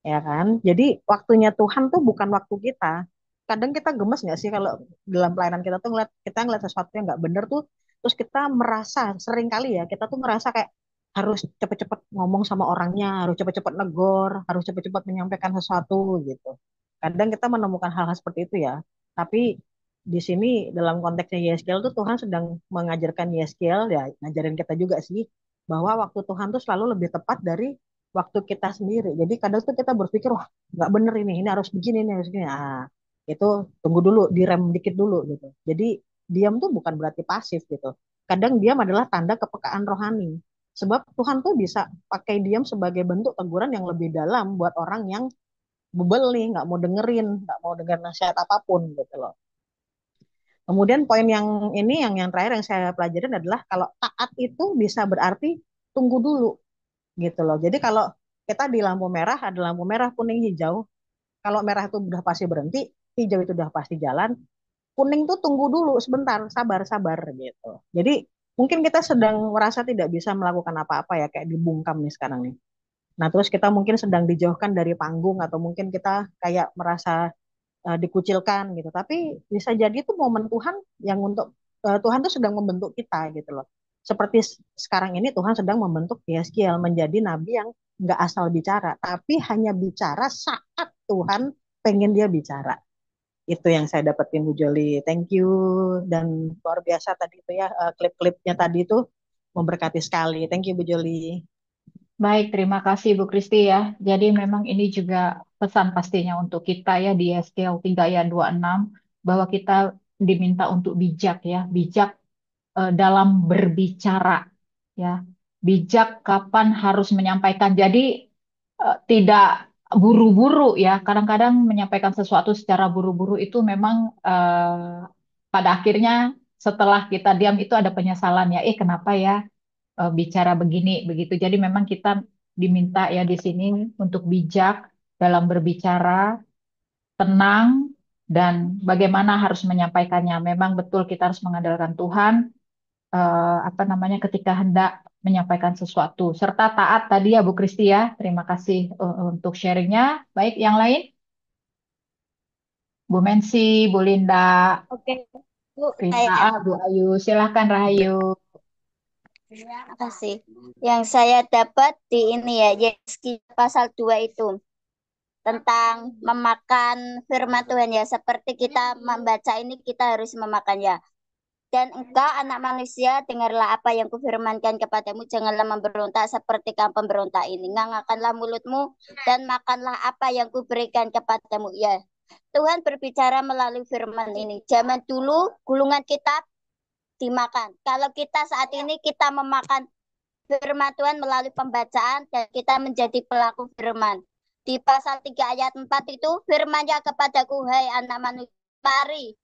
ya kan? Jadi waktunya Tuhan tuh bukan waktu kita. Kadang kita gemes nggak sih kalau dalam pelayanan kita tuh ngeliat sesuatu yang nggak bener tuh, terus kita merasa sering kali ya kita tuh merasa kayak harus cepet-cepet ngomong sama orangnya, harus cepet-cepet negor, harus cepet-cepet menyampaikan sesuatu gitu. Kadang kita menemukan hal-hal seperti itu ya. Tapi di sini dalam konteksnya YSKL tuh Tuhan sedang mengajarkan YSKL ya, ngajarin kita juga sih bahwa waktu Tuhan tuh selalu lebih tepat dari waktu kita sendiri. Jadi kadang tuh kita berpikir wah nggak bener ini harus begini, ini harus begini. Ah, itu tunggu dulu, direm dikit dulu gitu. Jadi diam tuh bukan berarti pasif gitu. Kadang diam adalah tanda kepekaan rohani. Sebab Tuhan tuh bisa pakai diam sebagai bentuk teguran yang lebih dalam buat orang yang bebel nih, nggak mau dengerin, nggak mau dengar nasihat apapun gitu loh. Kemudian poin yang ini yang terakhir yang saya pelajarin adalah kalau taat itu bisa berarti tunggu dulu gitu loh. Jadi kalau kita di lampu merah ada lampu merah, kuning, hijau. Kalau merah itu udah pasti berhenti, hijau itu udah pasti jalan, kuning tuh tunggu dulu sebentar, sabar-sabar gitu. Jadi mungkin kita sedang merasa tidak bisa melakukan apa-apa ya kayak dibungkam nih sekarang nih. Nah, terus kita mungkin sedang dijauhkan dari panggung atau mungkin kita kayak merasa dikucilkan gitu. Tapi bisa jadi itu momen Tuhan yang untuk Tuhan tuh sedang membentuk kita gitu loh. Seperti sekarang ini Tuhan sedang membentuk Yeskiel menjadi nabi yang nggak asal bicara, tapi hanya bicara saat Tuhan pengen dia bicara. Itu yang saya dapetin Bu Joli. Thank you dan luar biasa tadi itu ya klip-klipnya tadi itu memberkati sekali. Thank you Bu Joli. Baik, terima kasih Bu Kristi ya. Jadi memang ini juga pesan pastinya untuk kita ya di SKL 3 ayat 26 bahwa kita diminta untuk bijak ya, bijak dalam berbicara ya, bijak kapan harus menyampaikan. Jadi tidak buru-buru ya. Kadang-kadang menyampaikan sesuatu secara buru-buru itu memang pada akhirnya setelah kita diam itu ada penyesalan ya. Kenapa ya bicara begini begitu. Jadi memang kita diminta ya di sini untuk bijak dalam berbicara, tenang dan bagaimana harus menyampaikannya. Memang betul kita harus mengandalkan Tuhan apa namanya ketika hendak menyampaikan sesuatu serta taat tadi ya Bu Kristi ya. Terima kasih untuk sharingnya. Baik, yang lain Bu Mensi, Bu Linda, Oke, Bu, Rita, saya. Bu Ayu, silahkan Rahayu. Terima kasih. Yang saya dapat di ini ya, Yeskiel pasal 2 itu tentang memakan firman Tuhan ya. Seperti kita membaca ini kita harus memakan ya. Dan engkau anak manusia, dengarlah apa yang kufirmankan kepadamu, janganlah memberontak seperti kaum pemberontak ini. Ngangkakanlah mulutmu dan makanlah apa yang kuberikan kepadamu. Ya, Tuhan berbicara melalui firman ini. Zaman dulu gulungan kitab dimakan. Kalau kita saat ini kita memakan firman Tuhan melalui pembacaan dan kita menjadi pelaku firman. Di pasal 3 ayat 4 itu firman-Nya kepadaku, hai anak manusia, mari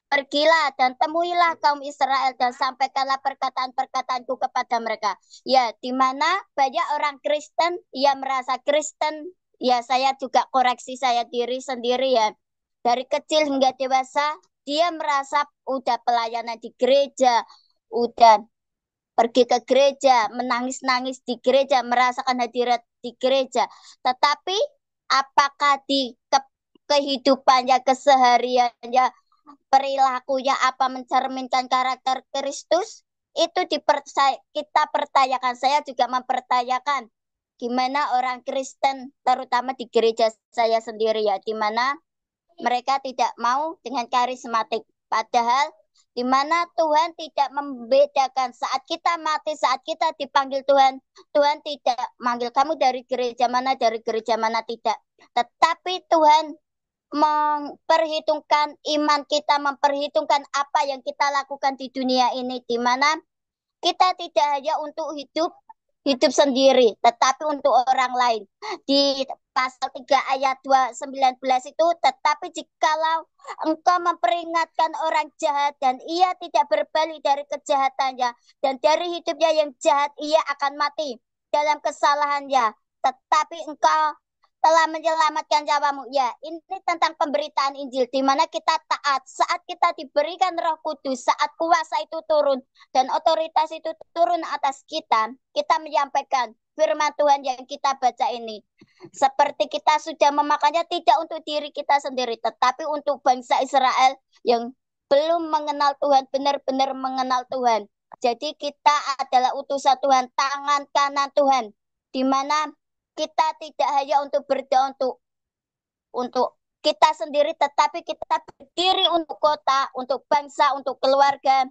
pergilah dan temuilah kaum Israel dan sampaikanlah perkataan-perkataanku kepada mereka. Ya, di mana banyak orang Kristen yang merasa Kristen, ya saya juga koreksi saya diri sendiri ya. Dari kecil hingga dewasa, dia merasa udah pelayanan di gereja, udah pergi ke gereja, menangis-nangis di gereja, merasakan hadirat di gereja. Tetapi apakah di kehidupannya, kesehariannya, perilakunya apa mencerminkan karakter Kristus? Itu kita pertanyakan. Saya juga mempertanyakan gimana orang Kristen, terutama di gereja saya sendiri ya, di mana mereka tidak mau dengan karismatik. Padahal di mana Tuhan tidak membedakan saat kita mati, saat kita dipanggil Tuhan. Tuhan tidak manggil kamu dari gereja mana, tidak. Tetapi Tuhan memperhitungkan iman kita, memperhitungkan apa yang kita lakukan di dunia ini, di mana kita tidak hanya untuk hidup sendiri, tetapi untuk orang lain. Di pasal 3 ayat 2:19 itu, tetapi jikalau engkau memperingatkan orang jahat dan ia tidak berbalik dari kejahatannya dan dari hidupnya yang jahat, ia akan mati dalam kesalahannya. Tetapi engkau telah menyelamatkan nyawamu. Ya, ini tentang pemberitaan Injil, di mana kita taat saat kita diberikan Roh Kudus, saat kuasa itu turun dan otoritas itu turun atas kita, kita menyampaikan firman Tuhan yang kita baca ini. Seperti kita sudah memakannya tidak untuk diri kita sendiri, tetapi untuk bangsa Israel yang belum mengenal Tuhan, benar-benar mengenal Tuhan. Jadi kita adalah utusan Tuhan, tangan kanan Tuhan, di mana kita tidak hanya untuk berdoa untuk kita sendiri, tetapi kita berdiri untuk kota, untuk bangsa, untuk keluarga,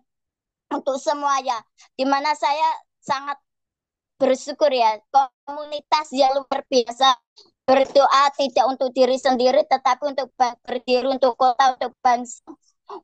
untuk semuanya. Di mana saya sangat bersyukur ya, komunitas yang luar biasa berdoa tidak untuk diri sendiri, tetapi untuk berdiri untuk kota, untuk bangsa,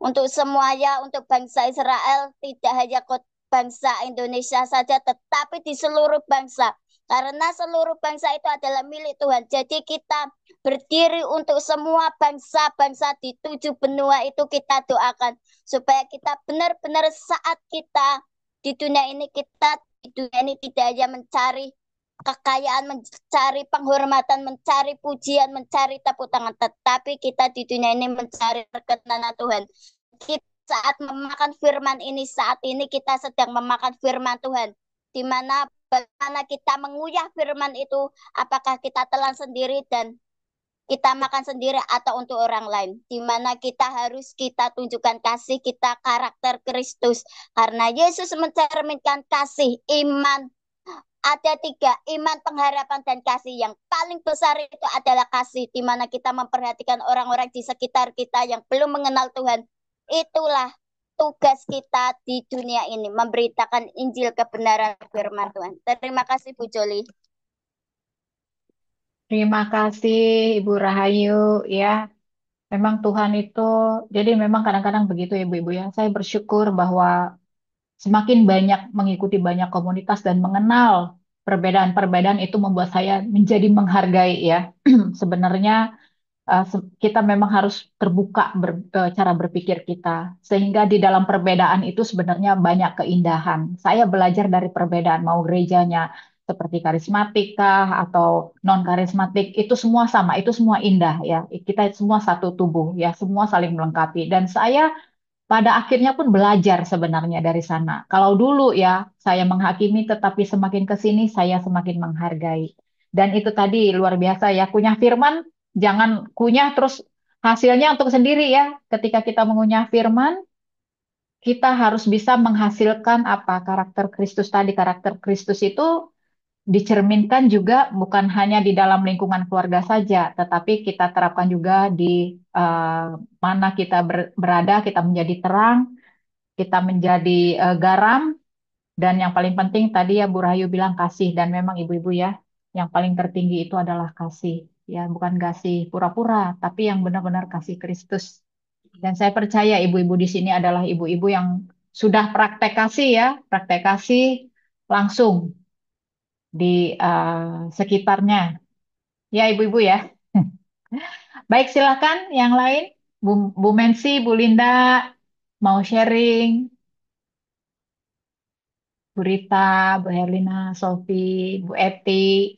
untuk semuanya, untuk bangsa Israel, tidak hanya bangsa Indonesia saja, tetapi di seluruh bangsa. Karena seluruh bangsa itu adalah milik Tuhan. Jadi kita berdiri untuk semua bangsa-bangsa di 7 benua itu, kita doakan supaya kita benar-benar saat kita di dunia ini, kita di dunia ini tidak hanya mencari kekayaan, mencari penghormatan, mencari pujian, mencari tepuk tangan, tetapi kita di dunia ini mencari perkenanan Tuhan. Kita saat memakan firman ini, saat ini kita sedang memakan firman Tuhan, di mana bagaimana kita mengunyah firman itu, apakah kita telan sendiri dan kita makan sendiri atau untuk orang lain, di mana kita tunjukkan kasih kita, karakter Kristus, karena Yesus mencerminkan kasih, iman. Ada 3, iman, pengharapan, dan kasih. Yang paling besar itu adalah kasih, di mana kita memperhatikan orang-orang di sekitar kita yang belum mengenal Tuhan. Itulah tugas kita di dunia ini, memberitakan Injil kebenaran firman Tuhan. Terima kasih Bu Joli. Terima kasih Ibu Rahayu ya. Memang Tuhan itu, jadi memang kadang-kadang begitu ya Ibu-Ibu ya. Saya bersyukur bahwa semakin banyak mengikuti banyak komunitas dan mengenal perbedaan-perbedaan itu membuat saya menjadi menghargai ya. Sebenarnya kita memang harus terbuka cara berpikir kita. Sehingga di dalam perbedaan itu sebenarnya banyak keindahan. Saya belajar dari perbedaan, mau gerejanya seperti karismatik kah atau non karismatik, itu semua sama, itu semua indah ya. Kita semua satu tubuh ya, semua saling melengkapi. Dan saya pada akhirnya pun belajar sebenarnya dari sana. Kalau dulu ya saya menghakimi, tetapi semakin ke sini saya semakin menghargai. Dan itu tadi luar biasa ya, kunyah firman, jangan kunyah terus hasilnya untuk sendiri ya. Ketika kita mengunyah firman, kita harus bisa menghasilkan apa karakter Kristus tadi. Karakter Kristus itu dicerminkan juga bukan hanya di dalam lingkungan keluarga saja, tetapi kita terapkan juga di mana kita berada, kita menjadi terang, kita menjadi garam, dan yang paling penting tadi ya Bu Rahayu bilang kasih, dan memang ibu-ibu ya, yang paling tertinggi itu adalah kasih, ya bukan kasih pura-pura, tapi yang benar-benar kasih Kristus. Dan saya percaya ibu-ibu di sini adalah ibu-ibu yang sudah praktek kasih ya, praktek kasih langsung di sekitarnya. Ya ibu-ibu ya. Baik silakan yang lain, Bu Mensi, Bu Linda, mau sharing? Bu Rita, Bu Herlina, Sofi, Bu Eti,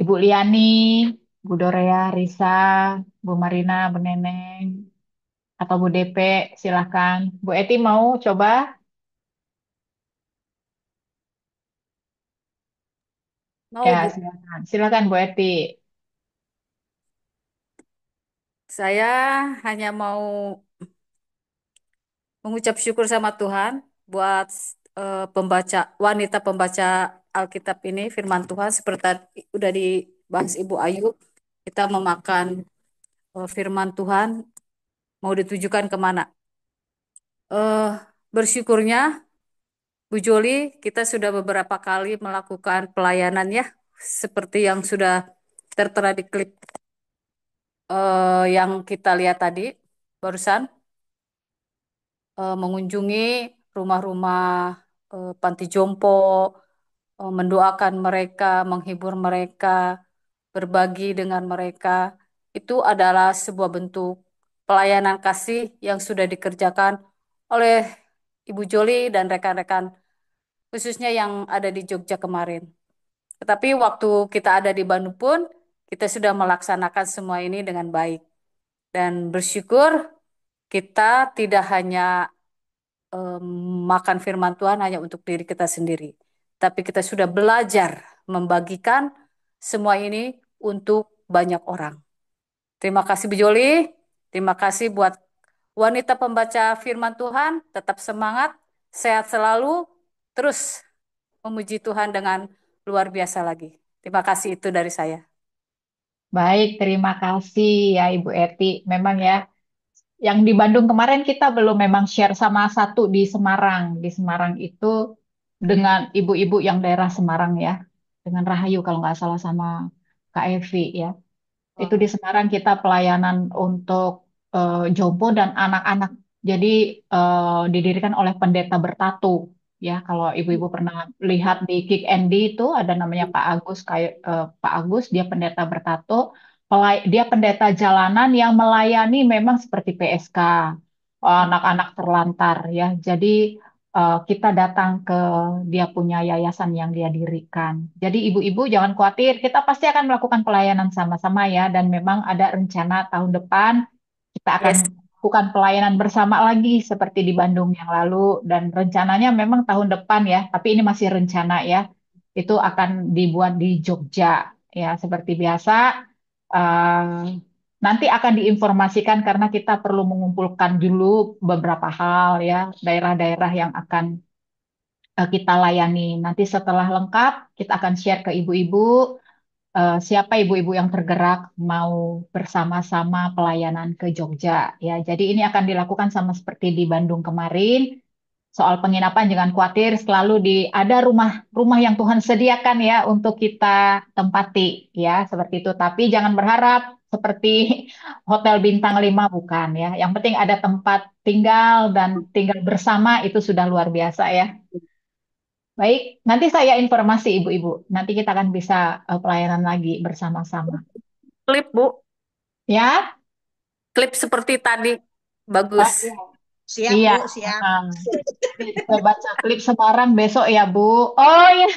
Ibu Liani, Bu Dorea, Risa, Bu Marina, Bu Neneng, atau Bu DP, silahkan. Bu Eti mau coba? Mau, Ya, Bu. silakan. Silakan Bu Eti. Saya hanya mau mengucap syukur sama Tuhan buat pembaca wanita pembaca Alkitab ini firman Tuhan seperti udah dibahas Ibu Ayu, kita memakan firman Tuhan mau ditujukan kemana. Bersyukurnya Bu Joli, kita sudah beberapa kali melakukan pelayanan ya, seperti yang sudah tertera di klip yang kita lihat tadi barusan, mengunjungi rumah-rumah panti jompo, mendoakan mereka, menghibur mereka, berbagi dengan mereka. Itu adalah sebuah bentuk pelayanan kasih yang sudah dikerjakan oleh Ibu Joli dan rekan-rekan, khususnya yang ada di Jogja kemarin. Tetapi waktu kita ada di Bandung pun, kita sudah melaksanakan semua ini dengan baik. Dan bersyukur kita tidak hanya em, makan firman Tuhan hanya untuk diri kita sendiri. Tapi kita sudah belajar membagikan semua ini untuk banyak orang. Terima kasih Bu Joli. Terima kasih buat wanita pembaca firman Tuhan. Tetap semangat, sehat selalu, terus memuji Tuhan dengan luar biasa lagi. Terima kasih itu dari saya. Baik, terima kasih ya Ibu Eti. Memang ya, yang di Bandung kemarin kita belum memang share sama satu di Semarang. Di Semarang itu dengan ibu-ibu yang daerah Semarang ya. Dengan Rahayu kalau nggak salah sama Kak Evi ya. Itu di Semarang kita pelayanan untuk jompo dan anak-anak. Jadi didirikan oleh pendeta bertato. Ya, kalau ibu-ibu pernah lihat di Kick Andy itu ada namanya Pak Agus, kayak Pak Agus, dia pendeta bertato. Dia pendeta jalanan yang melayani memang seperti PSK, anak-anak terlantar ya. Jadi kita datang ke dia punya yayasan yang dia dirikan. Jadi ibu-ibu jangan khawatir, kita pasti akan melakukan pelayanan sama-sama ya. Dan memang ada rencana tahun depan kita akan Yes. lakukan pelayanan bersama lagi seperti di Bandung yang lalu. Dan rencananya memang tahun depan ya, tapi ini masih rencana ya. Itu akan dibuat di Jogja ya seperti biasa. eh, Nanti akan diinformasikan karena kita perlu mengumpulkan dulu beberapa hal ya, daerah-daerah yang akan kita layani. Nanti setelah lengkap, kita akan share ke ibu-ibu, siapa ibu-ibu yang tergerak mau bersama-sama pelayanan ke Jogja. Ya, jadi ini akan dilakukan sama seperti di Bandung kemarin. Soal penginapan jangan khawatir, selalu ada rumah-rumah yang Tuhan sediakan ya untuk kita tempati ya, seperti itu. Tapi jangan berharap seperti hotel bintang 5 bukan ya. Yang penting ada tempat tinggal dan tinggal bersama itu sudah luar biasa ya. Baik, nanti saya informasi ibu-ibu. Nanti kita akan bisa pelayanan lagi bersama-sama. Klip, Bu. Ya, Klip seperti tadi. ah, Bagus. iya. Siap, Iya. Bu, siap. Kita baca klip Semarang besok ya, Bu. Oh ya,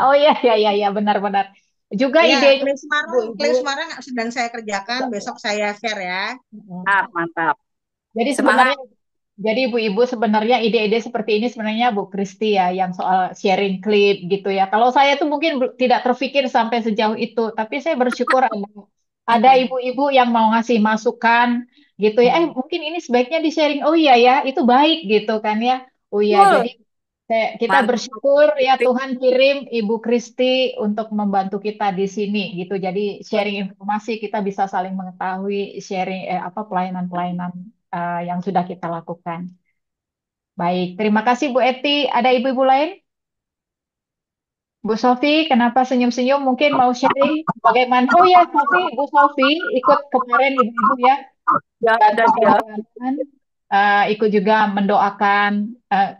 oh ya, ya, ya, ya, benar-benar. Juga Iya, idenya ibu-ibu. klip Semarang sedang saya kerjakan, besok saya share ya. Ah, mantap. Jadi Semangat. sebenarnya, jadi ibu-ibu sebenarnya ide-ide seperti ini sebenarnya Bu Kristi ya, yang soal sharing klip gitu ya. Kalau saya tuh mungkin tidak terpikir sampai sejauh itu, tapi saya bersyukur ada ibu-ibu yang mau ngasih masukan gitu ya. Mungkin ini sebaiknya di sharing. Oh iya ya, itu baik gitu kan ya. Oh iya, Betul. jadi kita Mantap. bersyukur ya Tuhan kirim Ibu Kristi untuk membantu kita di sini gitu. Jadi sharing informasi kita bisa saling mengetahui sharing apa pelayanan-pelayanan yang sudah kita lakukan. Baik, terima kasih Bu Eti. Ada ibu-ibu lain? Bu Sofi, kenapa senyum-senyum? Mungkin mau sharing bagaimana? Oh ya, Sofi, Bu Sofi ikut kemarin ibu-ibu ya Ya, bantu dan dia. pelayanan, ikut juga mendoakan.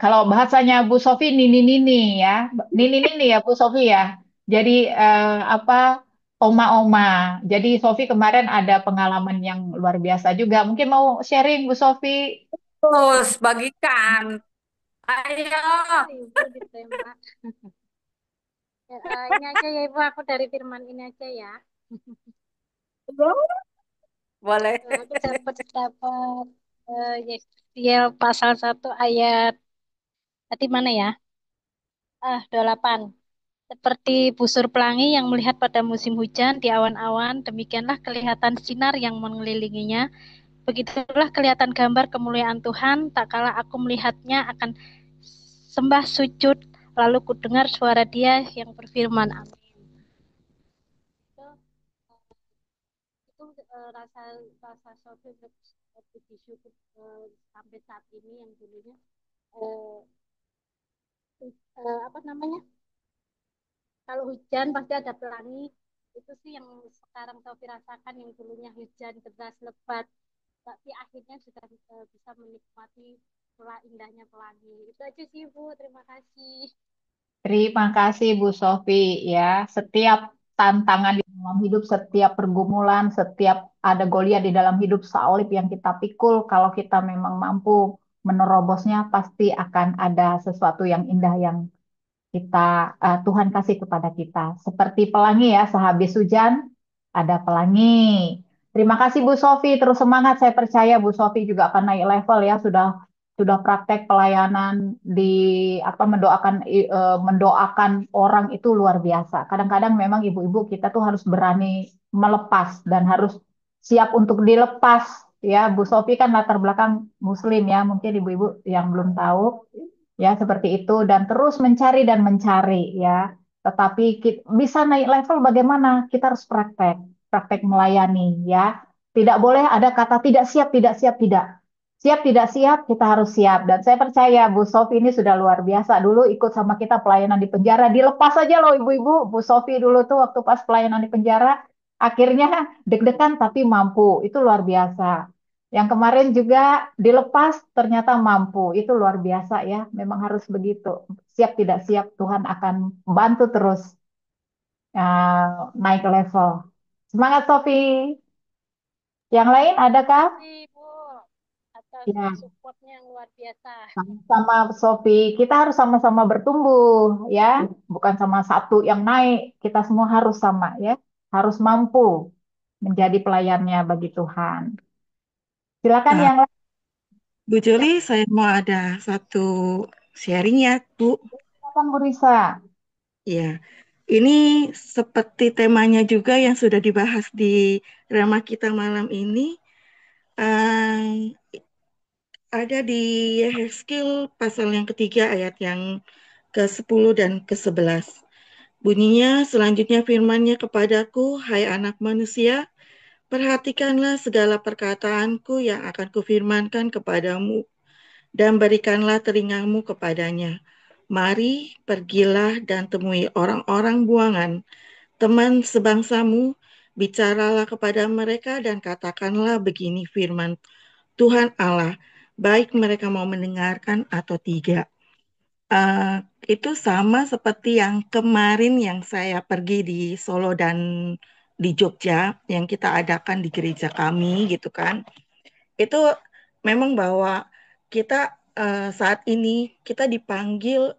Kalau bahasanya Bu Sofi nini-nini ya, nini-nini ya Bu Sofi ya. Jadi apa oma-oma. Jadi Sofi kemarin ada pengalaman yang luar biasa juga. Mungkin mau sharing Bu Sofi. Terus bagikan. Ayo. Ibu ditembak. Ini aja ya Ibu, aku dari firman ini aja ya. Boleh. Aku dapat Yesaya pasal 1 ayat tadi mana ya? 28. Seperti busur pelangi yang melihat pada musim hujan di awan-awan, demikianlah kelihatan sinar yang mengelilinginya. Begitulah kelihatan gambar kemuliaan Tuhan, tak kala aku melihatnya akan sembah sujud, lalu kudengar suara Dia yang berfirman, amin. Itu rasa Sophie puji syukur sampai saat ini yang dulunya apa namanya, kalau hujan pasti ada pelangi, itu sih yang sekarang Sophie rasakan, yang dulunya hujan deras lebat tapi akhirnya sudah bisa menikmati indahnya pelangi. Itu aja sih Bu, terima kasih. Terima kasih Bu Sofi ya. Setiap tantangan di dalam hidup, setiap pergumulan, setiap ada Goliat di dalam hidup, salib yang kita pikul, kalau kita memang mampu menerobosnya, pasti akan ada sesuatu yang indah yang kita Tuhan kasih kepada kita. Seperti pelangi ya, sehabis hujan ada pelangi. Terima kasih Bu Sofi, terus semangat. Saya percaya Bu Sofi juga akan naik level ya. Sudah praktek pelayanan di apa mendoakan orang itu luar biasa. Kadang-kadang memang ibu-ibu kita tuh harus berani melepas dan harus siap untuk dilepas ya. Bu Sofi kan latar belakang Muslim ya, mungkin ibu-ibu yang belum tahu ya seperti itu dan terus mencari ya. Tetapi bisa naik level bagaimana? Kita harus praktek melayani ya. Tidak boleh ada kata tidak siap, tidak siap, tidak. Siap tidak siap, kita harus siap. Dan saya percaya Bu Sofi ini sudah luar biasa. Dulu ikut sama kita pelayanan di penjara, dilepas aja loh ibu-ibu. Bu Sofi dulu tuh waktu pas pelayanan di penjara, akhirnya deg-degan tapi mampu. Itu luar biasa. Yang kemarin juga dilepas ternyata mampu. Itu luar biasa ya. Memang harus begitu. Siap tidak siap Tuhan akan bantu terus naik level. Semangat Sofi. Yang lain adakah? Terima kasih Bu atas Ya, supportnya yang luar biasa. sama Sofi. Kita harus sama-sama bertumbuh ya. Bukan sama satu yang naik. Kita semua harus sama ya. Harus mampu menjadi pelayannya bagi Tuhan. Silakan Nah, yang lain. Bu Joli, saya mau ada satu sharing ya, Bu. Silakan Bu Risa. Ya, ini seperti temanya juga yang sudah dibahas di drama kita malam ini. eh, ada di Yehezkiel pasal yang ketiga ayat yang ke-10 dan ke-11. Bunyinya selanjutnya firman-Nya kepadaku, hai anak manusia, perhatikanlah segala perkataanku yang akan kufirmankan kepadamu dan berikanlah telingamu kepadanya. Mari, pergilah dan temui orang-orang buangan, teman sebangsamu, Bicaralah kepada mereka dan katakanlah begini firman Tuhan Allah, baik mereka mau mendengarkan atau tidak. Itu sama seperti yang kemarin yang saya pergi di Solo dan di Jogja yang kita adakan di gereja kami gitu kan. Itu memang bahwa kita saat ini kita dipanggil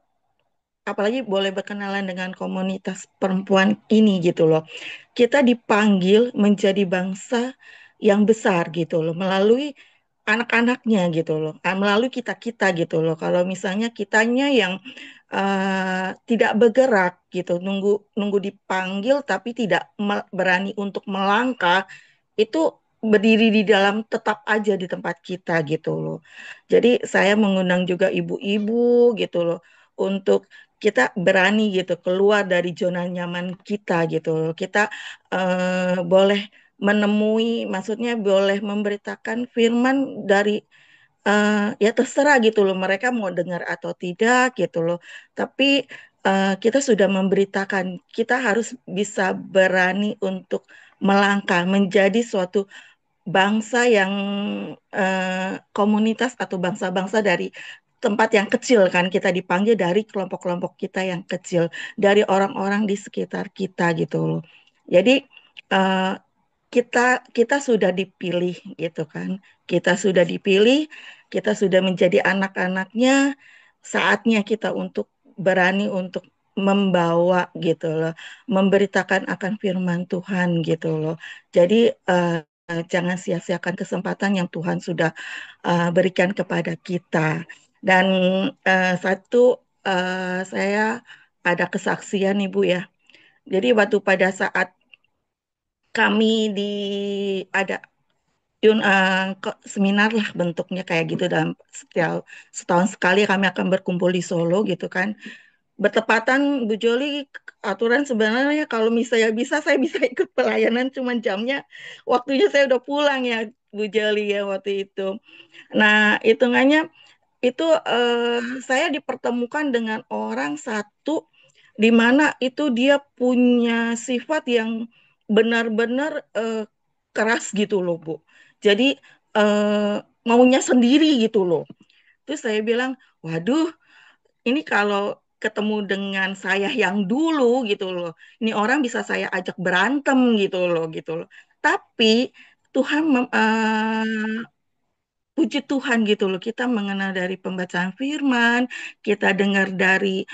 apalagi boleh berkenalan dengan komunitas perempuan ini gitu loh. Kita dipanggil menjadi bangsa yang besar gitu loh melalui anak-anaknya gitu loh, melalui kita-kita gitu loh. Kalau misalnya kitanya yang tidak bergerak gitu, nunggu nunggu dipanggil tapi tidak berani untuk melangkah, itu berdiri di dalam tetap aja di tempat kita gitu loh. Jadi saya mengundang juga ibu-ibu gitu loh untuk kita berani gitu keluar dari zona nyaman kita gitu loh. Kita boleh menemui, maksudnya boleh memberitakan firman dari ya terserah gitu loh mereka mau dengar atau tidak gitu loh. Tapi kita sudah memberitakan kita harus bisa berani untuk melangkah menjadi suatu bangsa yang komunitas atau bangsa-bangsa dari tempat yang kecil kan kita dipanggil dari kelompok-kelompok kita yang kecil dari orang-orang di sekitar kita gitu loh. Jadi eh, kita kita sudah dipilih gitu kan. Kita sudah dipilih, kita sudah menjadi anak-anaknya, saatnya kita untuk berani untuk membawa gitu loh, memberitakan akan firman Tuhan gitu loh. Jadi jangan sia-siakan kesempatan yang Tuhan sudah berikan kepada kita. Dan satu saya ada kesaksian Ibu ya. Jadi waktu pada saat kami di ada seminar lah bentuknya kayak gitu dalam setiap setahun sekali kami akan berkumpul di Solo gitu kan. Bertepatan Bu Joli aturan sebenarnya kalau misalnya bisa saya bisa ikut pelayanan cuman jamnya waktunya saya udah pulang ya Bu Joli ya waktu itu. Nah, hitungannya itu saya dipertemukan dengan orang satu di mana itu dia punya sifat yang benar-benar keras gitu loh, Bu. Jadi maunya sendiri gitu loh. Terus saya bilang, waduh, ini kalau ketemu dengan saya yang dulu gitu loh, ini orang bisa saya ajak berantem gitu loh, gitu loh. Tapi Tuhan puji Tuhan gitu loh, kita mengenal dari pembacaan firman, kita dengar dari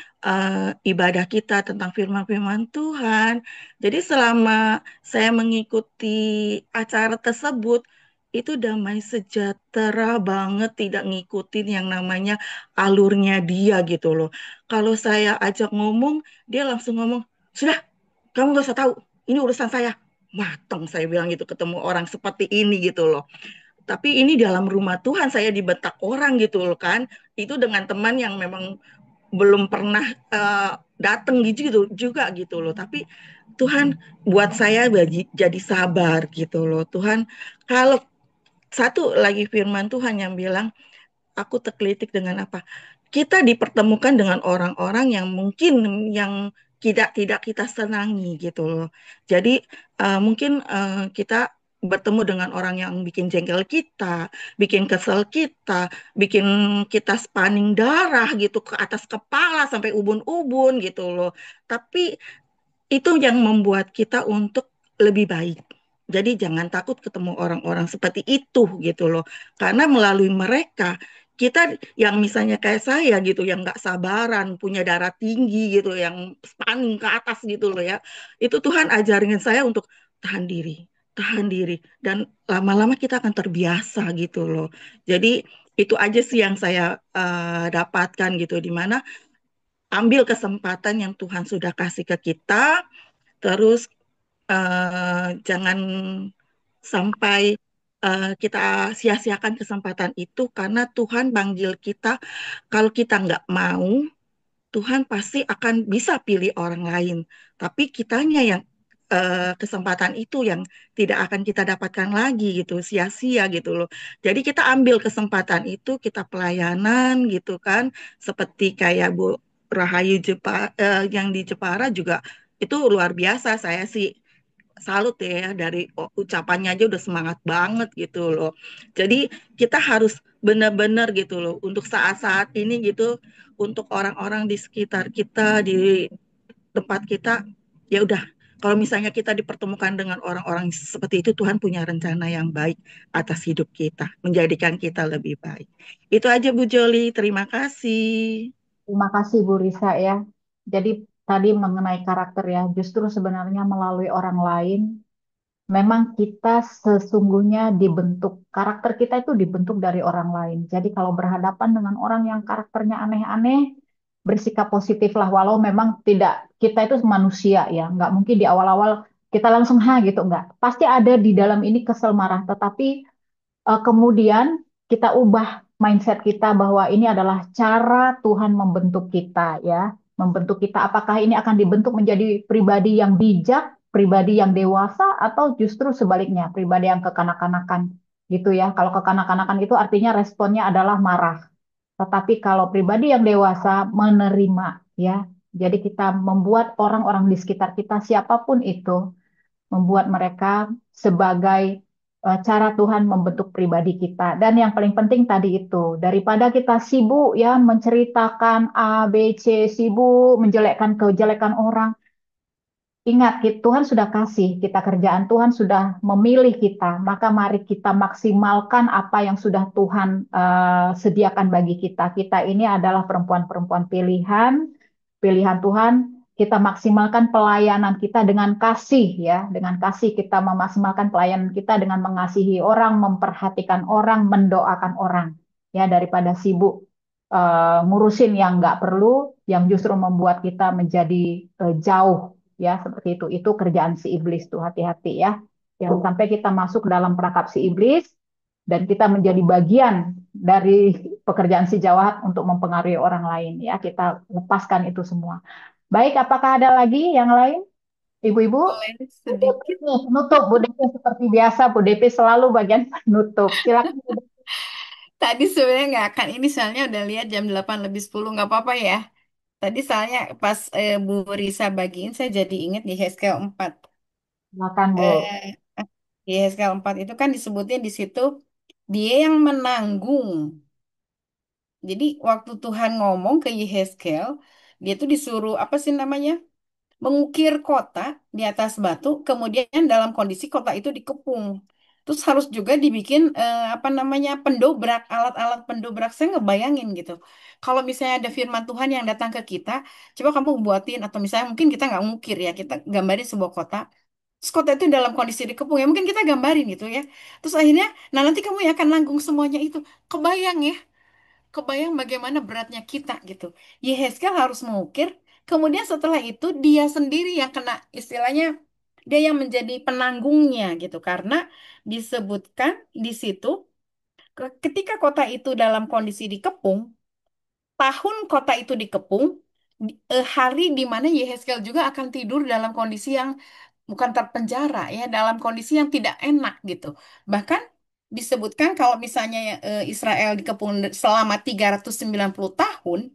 ibadah kita tentang firman-firman Tuhan. Jadi selama saya mengikuti acara tersebut, itu damai sejahtera banget, tidak ngikutin yang namanya alurnya dia gitu loh. Kalau saya ajak ngomong, dia langsung ngomong, sudah, kamu gak usah tahu, ini urusan saya. Mateng saya bilang gitu, ketemu orang seperti ini gitu loh. Tapi ini dalam rumah Tuhan saya dibentak orang gitu loh kan. Itu dengan teman yang memang belum pernah datang gitu juga gitu loh. Tapi Tuhan buat saya jadi sabar gitu loh. Tuhan kalau satu lagi firman Tuhan yang bilang aku tergelitik dengan apa? Kita dipertemukan dengan orang-orang yang mungkin yang tidak kita senangi gitu loh. Jadi mungkin kita bertemu dengan orang yang bikin jengkel kita, bikin kesel kita, bikin kita spaning darah gitu ke atas kepala sampai ubun-ubun gitu loh. Tapi itu yang membuat kita untuk lebih baik. Jadi jangan takut ketemu orang-orang seperti itu gitu loh. Karena melalui mereka kita yang misalnya kayak saya gitu yang nggak sabaran, punya darah tinggi gitu, yang stunning ke atas gitu loh ya. Itu Tuhan ajarin saya untuk tahan diri dan lama-lama kita akan terbiasa gitu loh. Jadi itu aja sih yang saya dapatkan gitu di mana ambil kesempatan yang Tuhan sudah kasih ke kita, terus jangan sampai kita sia-siakan kesempatan itu karena Tuhan panggil kita. Kalau kita nggak mau, Tuhan pasti akan bisa pilih orang lain. Tapi kitanya yang kesempatan itu yang tidak akan kita dapatkan lagi gitu, sia-sia gitu loh. Jadi kita ambil kesempatan itu, kita pelayanan gitu kan, seperti kayak Bu Rahayu yang di Jepara juga itu luar biasa saya sih salut ya dari ucapannya aja udah semangat banget gitu loh. Jadi kita harus benar-benar gitu loh untuk saat-saat ini gitu untuk orang-orang di sekitar kita di tempat kita ya udah kalau misalnya kita dipertemukan dengan orang-orang seperti itu Tuhan punya rencana yang baik atas hidup kita, menjadikan kita lebih baik. Itu aja Bu Joli, terima kasih. Terima kasih Bu Risa ya. Jadi tadi mengenai karakter ya, justru sebenarnya melalui orang lain memang kita sesungguhnya dibentuk, karakter kita itu dibentuk dari orang lain. Jadi kalau berhadapan dengan orang yang karakternya aneh-aneh, bersikap positif lah, walau memang tidak, kita itu manusia ya, nggak mungkin di awal-awal kita langsung ha gitu, nggak. Pasti ada di dalam ini kesel marah, tetapi kemudian kita ubah mindset kita bahwa ini adalah cara Tuhan membentuk kita ya, membentuk kita apakah ini akan dibentuk menjadi pribadi yang bijak, pribadi yang dewasa atau justru sebaliknya, pribadi yang kekanak-kanakan gitu ya. Kalau kekanak-kanakan itu artinya responnya adalah marah. Tetapi kalau pribadi yang dewasa menerima ya. Jadi kita membuat orang-orang di sekitar kita siapapun itu membuat mereka sebagai cara Tuhan membentuk pribadi kita. Dan yang paling penting tadi itu, daripada kita sibuk ya menceritakan A, B, C, sibuk menjelekkan kejelekan orang, ingat, Tuhan sudah kasih kita kerjaan, Tuhan sudah memilih kita, maka mari kita maksimalkan apa yang sudah Tuhan sediakan bagi kita. Kita ini adalah perempuan-perempuan pilihan, pilihan Tuhan. Kita maksimalkan pelayanan kita dengan kasih ya, dengan kasih kita memaksimalkan pelayanan kita dengan mengasihi orang, memperhatikan orang, mendoakan orang ya daripada sibuk ngurusin yang nggak perlu, yang justru membuat kita menjadi jauh ya seperti itu. Itu kerjaan si iblis tuh hati-hati ya. Jangan sampai kita masuk dalam perangkap si iblis dan kita menjadi bagian dari pekerjaan si jahat untuk mempengaruhi orang lain ya. Kita lepaskan itu semua. Baik, apakah ada lagi yang lain? Ibu-ibu? Boleh sedikit. Nih, nutup Bu Devi seperti biasa. Bu Devi selalu bagian penutup. Silakan Bu Devi. Tadi sebenarnya nggak akan ini soalnya udah lihat jam 8 lebih 10 nggak apa-apa ya. Tadi soalnya pas Bu Risa bagiin saya jadi ingat di Heskel 4. Silakan Bu. Eh, di Heskel 4 itu kan disebutnya di situ dia yang menanggung. Jadi waktu Tuhan ngomong ke Yehezkel, dia tuh disuruh apa sih namanya? Mengukir kota di atas batu, kemudian dalam kondisi kota itu dikepung. Terus harus juga dibikin apa namanya pendobrak, alat-alat pendobrak. Saya ngebayangin gitu. Kalau misalnya ada firman Tuhan yang datang ke kita, coba kamu buatin atau misalnya mungkin kita nggak ngukir ya, kita gambarin sebuah kota. Terus kota itu dalam kondisi dikepung ya, mungkin kita gambarin gitu ya. Terus akhirnya, nah nanti kamu yang akan nanggung semuanya itu. Kebayang ya, kebayang bagaimana beratnya kita gitu. Yehezkel harus mengukir, kemudian setelah itu dia sendiri yang kena istilahnya dia yang menjadi penanggungnya gitu karena disebutkan di situ ketika kota itu dalam kondisi dikepung, tahun kota itu dikepung, hari di mana Yehezkel juga akan tidur dalam kondisi yang bukan terpenjara ya, dalam kondisi yang tidak enak gitu. Bahkan disebutkan kalau misalnya Israel dikepung selama 390 tahun,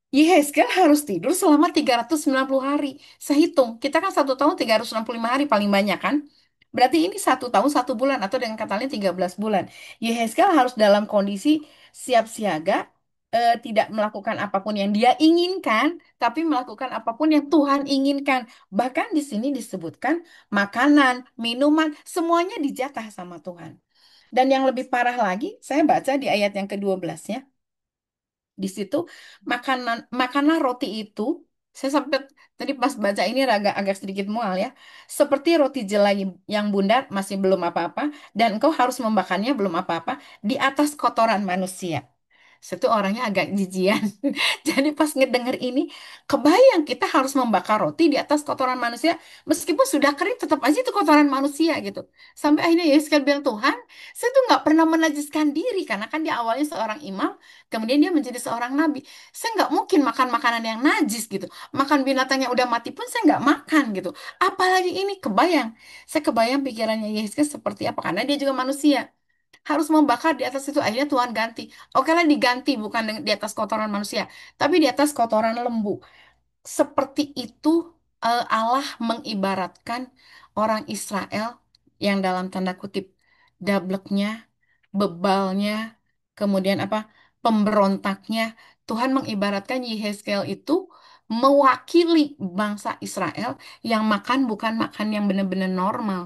Yehezkel harus tidur selama 390 hari. Saya hitung, kita kan 1 tahun 365 hari paling banyak kan? Berarti ini 1 tahun 1 bulan atau dengan kata lain 13 bulan. Yehezkel harus dalam kondisi siap siaga, tidak melakukan apapun yang dia inginkan, tapi melakukan apapun yang Tuhan inginkan. Bahkan di sini disebutkan makanan, minuman, semuanya dijatah sama Tuhan. Dan yang lebih parah lagi, saya baca di ayat yang ke-12-nya, di situ makanan makanan roti itu saya sampai tadi pas baca ini agak agak sedikit mual ya. Seperti roti jelai yang bunda masih belum apa-apa dan engkau harus membakarnya belum apa-apa di atas kotoran manusia. Situ orangnya agak jijian. Jadi pas ngedenger ini, kebayang kita harus membakar roti di atas kotoran manusia, meskipun sudah kering tetap aja itu kotoran manusia gitu. Sampai akhirnya Yesus kan bilang, Tuhan, saya tuh nggak pernah menajiskan diri karena kan dia awalnya seorang imam, kemudian dia menjadi seorang nabi. Saya nggak mungkin makan makanan yang najis gitu. Makan binatang yang udah mati pun saya nggak makan gitu. Apalagi ini kebayang. Saya kebayang pikirannya Yesus seperti apa karena dia juga manusia harus membakar di atas itu akhirnya Tuhan ganti. Oke lah diganti di atas kotoran manusia, tapi di atas kotoran lembu. Seperti itu Allah mengibaratkan orang Israel yang dalam tanda kutip dableknya, bebalnya, kemudian apa pemberontaknya. Tuhan mengibaratkan Yehezkel itu mewakili bangsa Israel yang makan bukan makan yang benar-benar normal,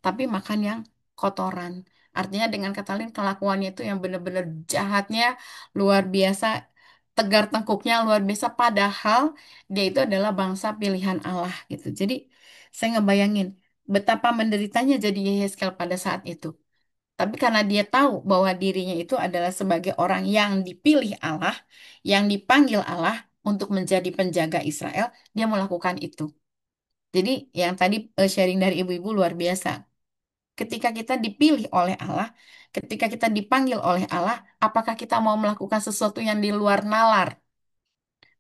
tapi makan yang kotoran. Artinya dengan kata lain kelakuannya itu yang benar-benar jahatnya luar biasa, tegar tengkuknya luar biasa. Padahal dia itu adalah bangsa pilihan Allah gitu. Jadi saya ngebayangin betapa menderitanya jadi Yehezkel pada saat itu. Tapi karena dia tahu bahwa dirinya itu adalah sebagai orang yang dipilih Allah, yang dipanggil Allah untuk menjadi penjaga Israel, dia melakukan itu. Jadi yang tadi sharing dari ibu-ibu luar biasa. Ketika kita dipilih oleh Allah, ketika kita dipanggil oleh Allah, apakah kita mau melakukan sesuatu yang di luar nalar?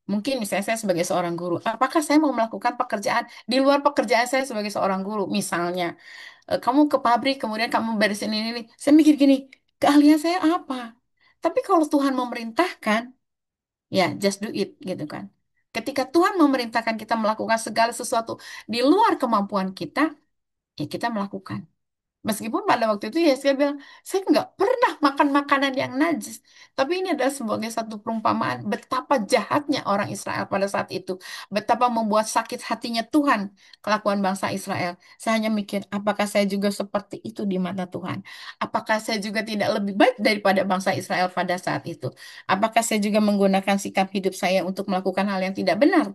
Mungkin misalnya saya sebagai seorang guru, apakah saya mau melakukan pekerjaan di luar pekerjaan saya sebagai seorang guru? Misalnya, kamu ke pabrik, kemudian kamu beresin ini. Saya mikir gini, keahlian saya apa? Tapi kalau Tuhan memerintahkan, ya just do it gitu kan. Ketika Tuhan memerintahkan kita melakukan segala sesuatu di luar kemampuan kita, ya kita melakukan. Meskipun pada waktu itu Yesaya bilang, saya nggak pernah makan makanan yang najis. Tapi ini adalah sebagai satu perumpamaan betapa jahatnya orang Israel pada saat itu. Betapa membuat sakit hatinya Tuhan kelakuan bangsa Israel. Saya hanya mikir, apakah saya juga seperti itu di mata Tuhan? Apakah saya juga tidak lebih baik daripada bangsa Israel pada saat itu? Apakah saya juga menggunakan sikap hidup saya untuk melakukan hal yang tidak benar?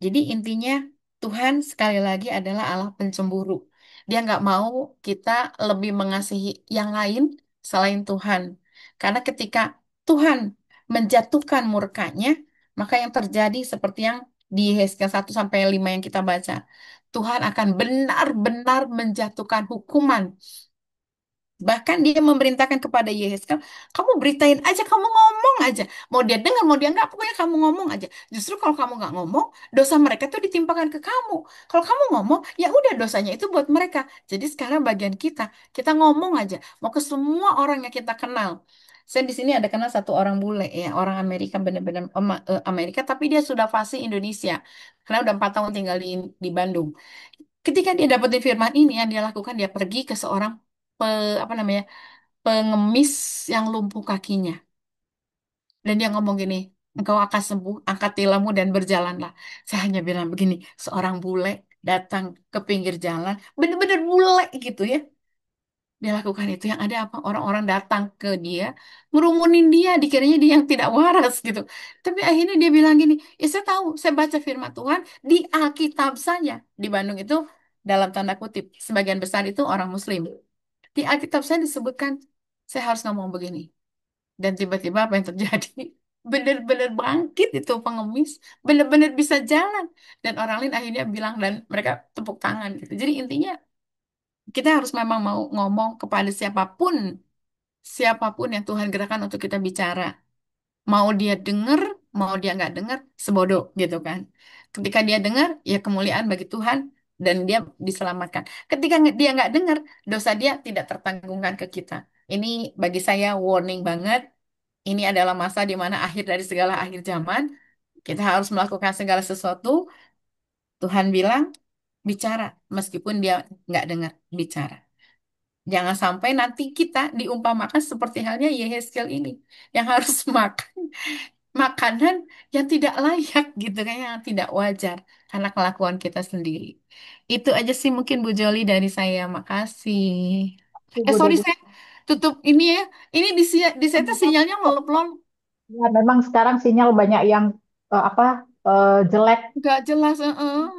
Jadi intinya Tuhan sekali lagi adalah Allah pencemburu. Dia nggak mau kita lebih mengasihi yang lain selain Tuhan. Karena ketika Tuhan menjatuhkan murkanya, maka yang terjadi seperti yang di Yesaya 1 sampai 5 yang kita baca. Tuhan akan benar-benar menjatuhkan hukuman. Bahkan dia memerintahkan kepada Yehezkel, kamu beritain aja, kamu ngomong aja. Mau dia dengar, mau dia enggak, pokoknya kamu ngomong aja. Justru kalau kamu nggak ngomong, dosa mereka tuh ditimpakan ke kamu. Kalau kamu ngomong, ya udah dosanya itu buat mereka. Jadi sekarang bagian kita, kita ngomong aja. Mau ke semua orang yang kita kenal. Saya di sini ada kenal satu orang bule ya, orang Amerika benar-benar Amerika, tapi dia sudah fasih Indonesia. Karena udah 4 tahun tinggal di Bandung. Ketika dia dapetin firman ini, yang dia lakukan, dia pergi ke seorang apa namanya pengemis yang lumpuh kakinya. Dan dia ngomong gini, engkau akan sembuh, angkat tilammu dan berjalanlah. Saya hanya bilang begini, seorang bule datang ke pinggir jalan, bener-bener bule gitu ya. Dia lakukan itu, yang ada apa? Orang-orang datang ke dia, ngerumunin dia, dikiranya dia yang tidak waras gitu. Tapi akhirnya dia bilang gini, ya saya tahu, saya baca firman Tuhan di Alkitab saja. Di Bandung itu, dalam tanda kutip, sebagian besar itu orang Muslim. Di Alkitab saya disebutkan, saya harus ngomong begini. Dan tiba-tiba apa yang terjadi? Benar-benar bangkit itu pengemis, benar-benar bisa jalan. Dan orang lain akhirnya bilang dan mereka tepuk tangan gitu. Jadi intinya kita harus memang mau ngomong kepada siapapun, siapapun yang Tuhan gerakan untuk kita bicara. Mau dia denger, mau dia nggak denger, sebodoh gitu kan. Ketika dia dengar, ya kemuliaan bagi Tuhan dan dia diselamatkan. Ketika dia nggak dengar, dosa dia tidak tertanggungkan ke kita. Ini bagi saya warning banget. Ini adalah masa di mana akhir dari segala akhir zaman. Kita harus melakukan segala sesuatu. Tuhan bilang, bicara. Meskipun dia nggak dengar, bicara. Jangan sampai nanti kita diumpamakan seperti halnya Yehezkel ini. Yang harus makan makanan yang tidak layak gitu kan, yang tidak wajar. Karena kelakuan kita sendiri. Itu aja sih mungkin Bu Joli dari saya. Makasih. Ibu Sorry Dede. saya tutup ini ya. Ini di saya tuh sinyalnya ngelop-lop. Ya, memang sekarang sinyal banyak yang apa jelek. Nggak jelas,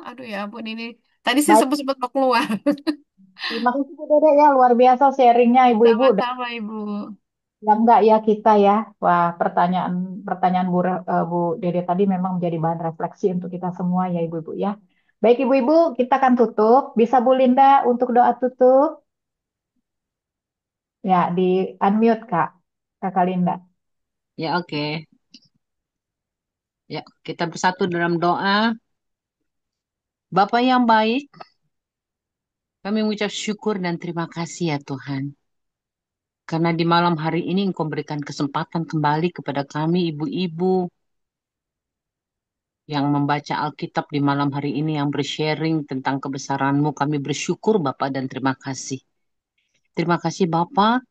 Aduh ya ampun ini. Tadi saya Baik, sebut-sebut mau keluar. terima kasih Bu Dede ya, luar biasa sharingnya Ibu-ibu. Sama-sama Ibu. Ya enggak ya kita ya. Wah, pertanyaan pertanyaan Bu Dede tadi memang menjadi bahan refleksi untuk kita semua ya Ibu-ibu ya. Baik Ibu-ibu, kita akan tutup. Bisa Bu Linda untuk doa tutup? Ya, di unmute Kak. Kakak Linda. Ya, oke. Ya, kita bersatu dalam doa. Bapa yang baik, kami mengucap syukur dan terima kasih ya Tuhan. Karena di malam hari ini Engkau berikan kesempatan kembali kepada kami, ibu-ibu, yang membaca Alkitab di malam hari ini, yang bersharing tentang kebesaran-Mu. Kami bersyukur Bapa dan terima kasih. Terima kasih Bapa,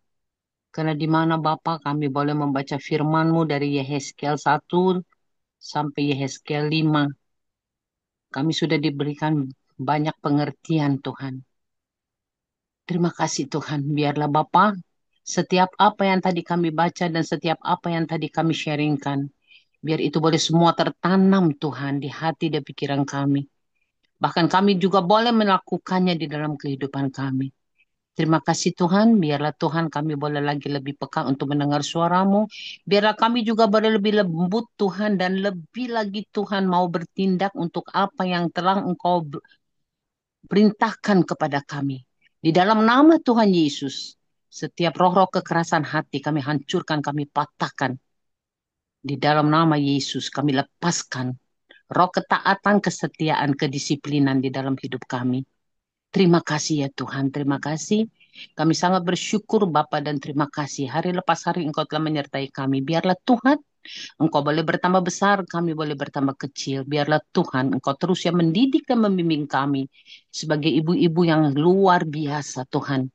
karena di mana Bapa kami boleh membaca firman-Mu dari Yehezkiel 1 sampai Yehezkiel 5. Kami sudah diberikan banyak pengertian Tuhan. Terima kasih Tuhan, biarlah Bapa, setiap apa yang tadi kami baca dan setiap apa yang tadi kami sharingkan, biar itu boleh semua tertanam Tuhan di hati dan pikiran kami. Bahkan kami juga boleh melakukannya di dalam kehidupan kami. Terima kasih Tuhan, biarlah Tuhan kami boleh lagi lebih peka untuk mendengar suara-Mu. Biarlah kami juga boleh lebih lembut Tuhan dan lebih lagi Tuhan mau bertindak untuk apa yang telah Engkau perintahkan kepada kami. Di dalam nama Tuhan Yesus, setiap roh-roh kekerasan hati kami hancurkan, kami patahkan. Di dalam nama Yesus kami lepaskan roh ketaatan, kesetiaan, kedisiplinan di dalam hidup kami. Terima kasih ya Tuhan, terima kasih. Kami sangat bersyukur Bapa dan terima kasih. Hari lepas hari Engkau telah menyertai kami. Biarlah Tuhan, Engkau boleh bertambah besar, kami boleh bertambah kecil. Biarlah Tuhan, Engkau terus yang mendidik dan membimbing kami sebagai ibu-ibu yang luar biasa Tuhan.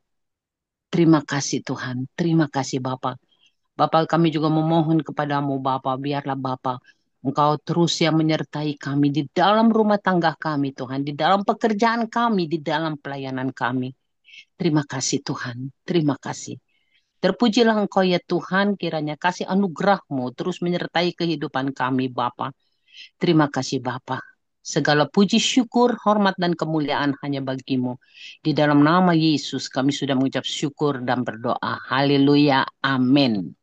Terima kasih Tuhan, terima kasih Bapa. Bapa, kami juga memohon kepadamu Bapa, biarlah Bapa Engkau terus yang menyertai kami di dalam rumah tangga kami Tuhan, di dalam pekerjaan kami, di dalam pelayanan kami. Terima kasih Tuhan, terima kasih. Terpujilah Engkau ya Tuhan, kiranya kasih anugerah-Mu terus menyertai kehidupan kami Bapa. Terima kasih Bapa. Segala puji syukur, hormat dan kemuliaan hanya bagi-Mu. Di dalam nama Yesus kami sudah mengucap syukur dan berdoa. Haleluya. Amin.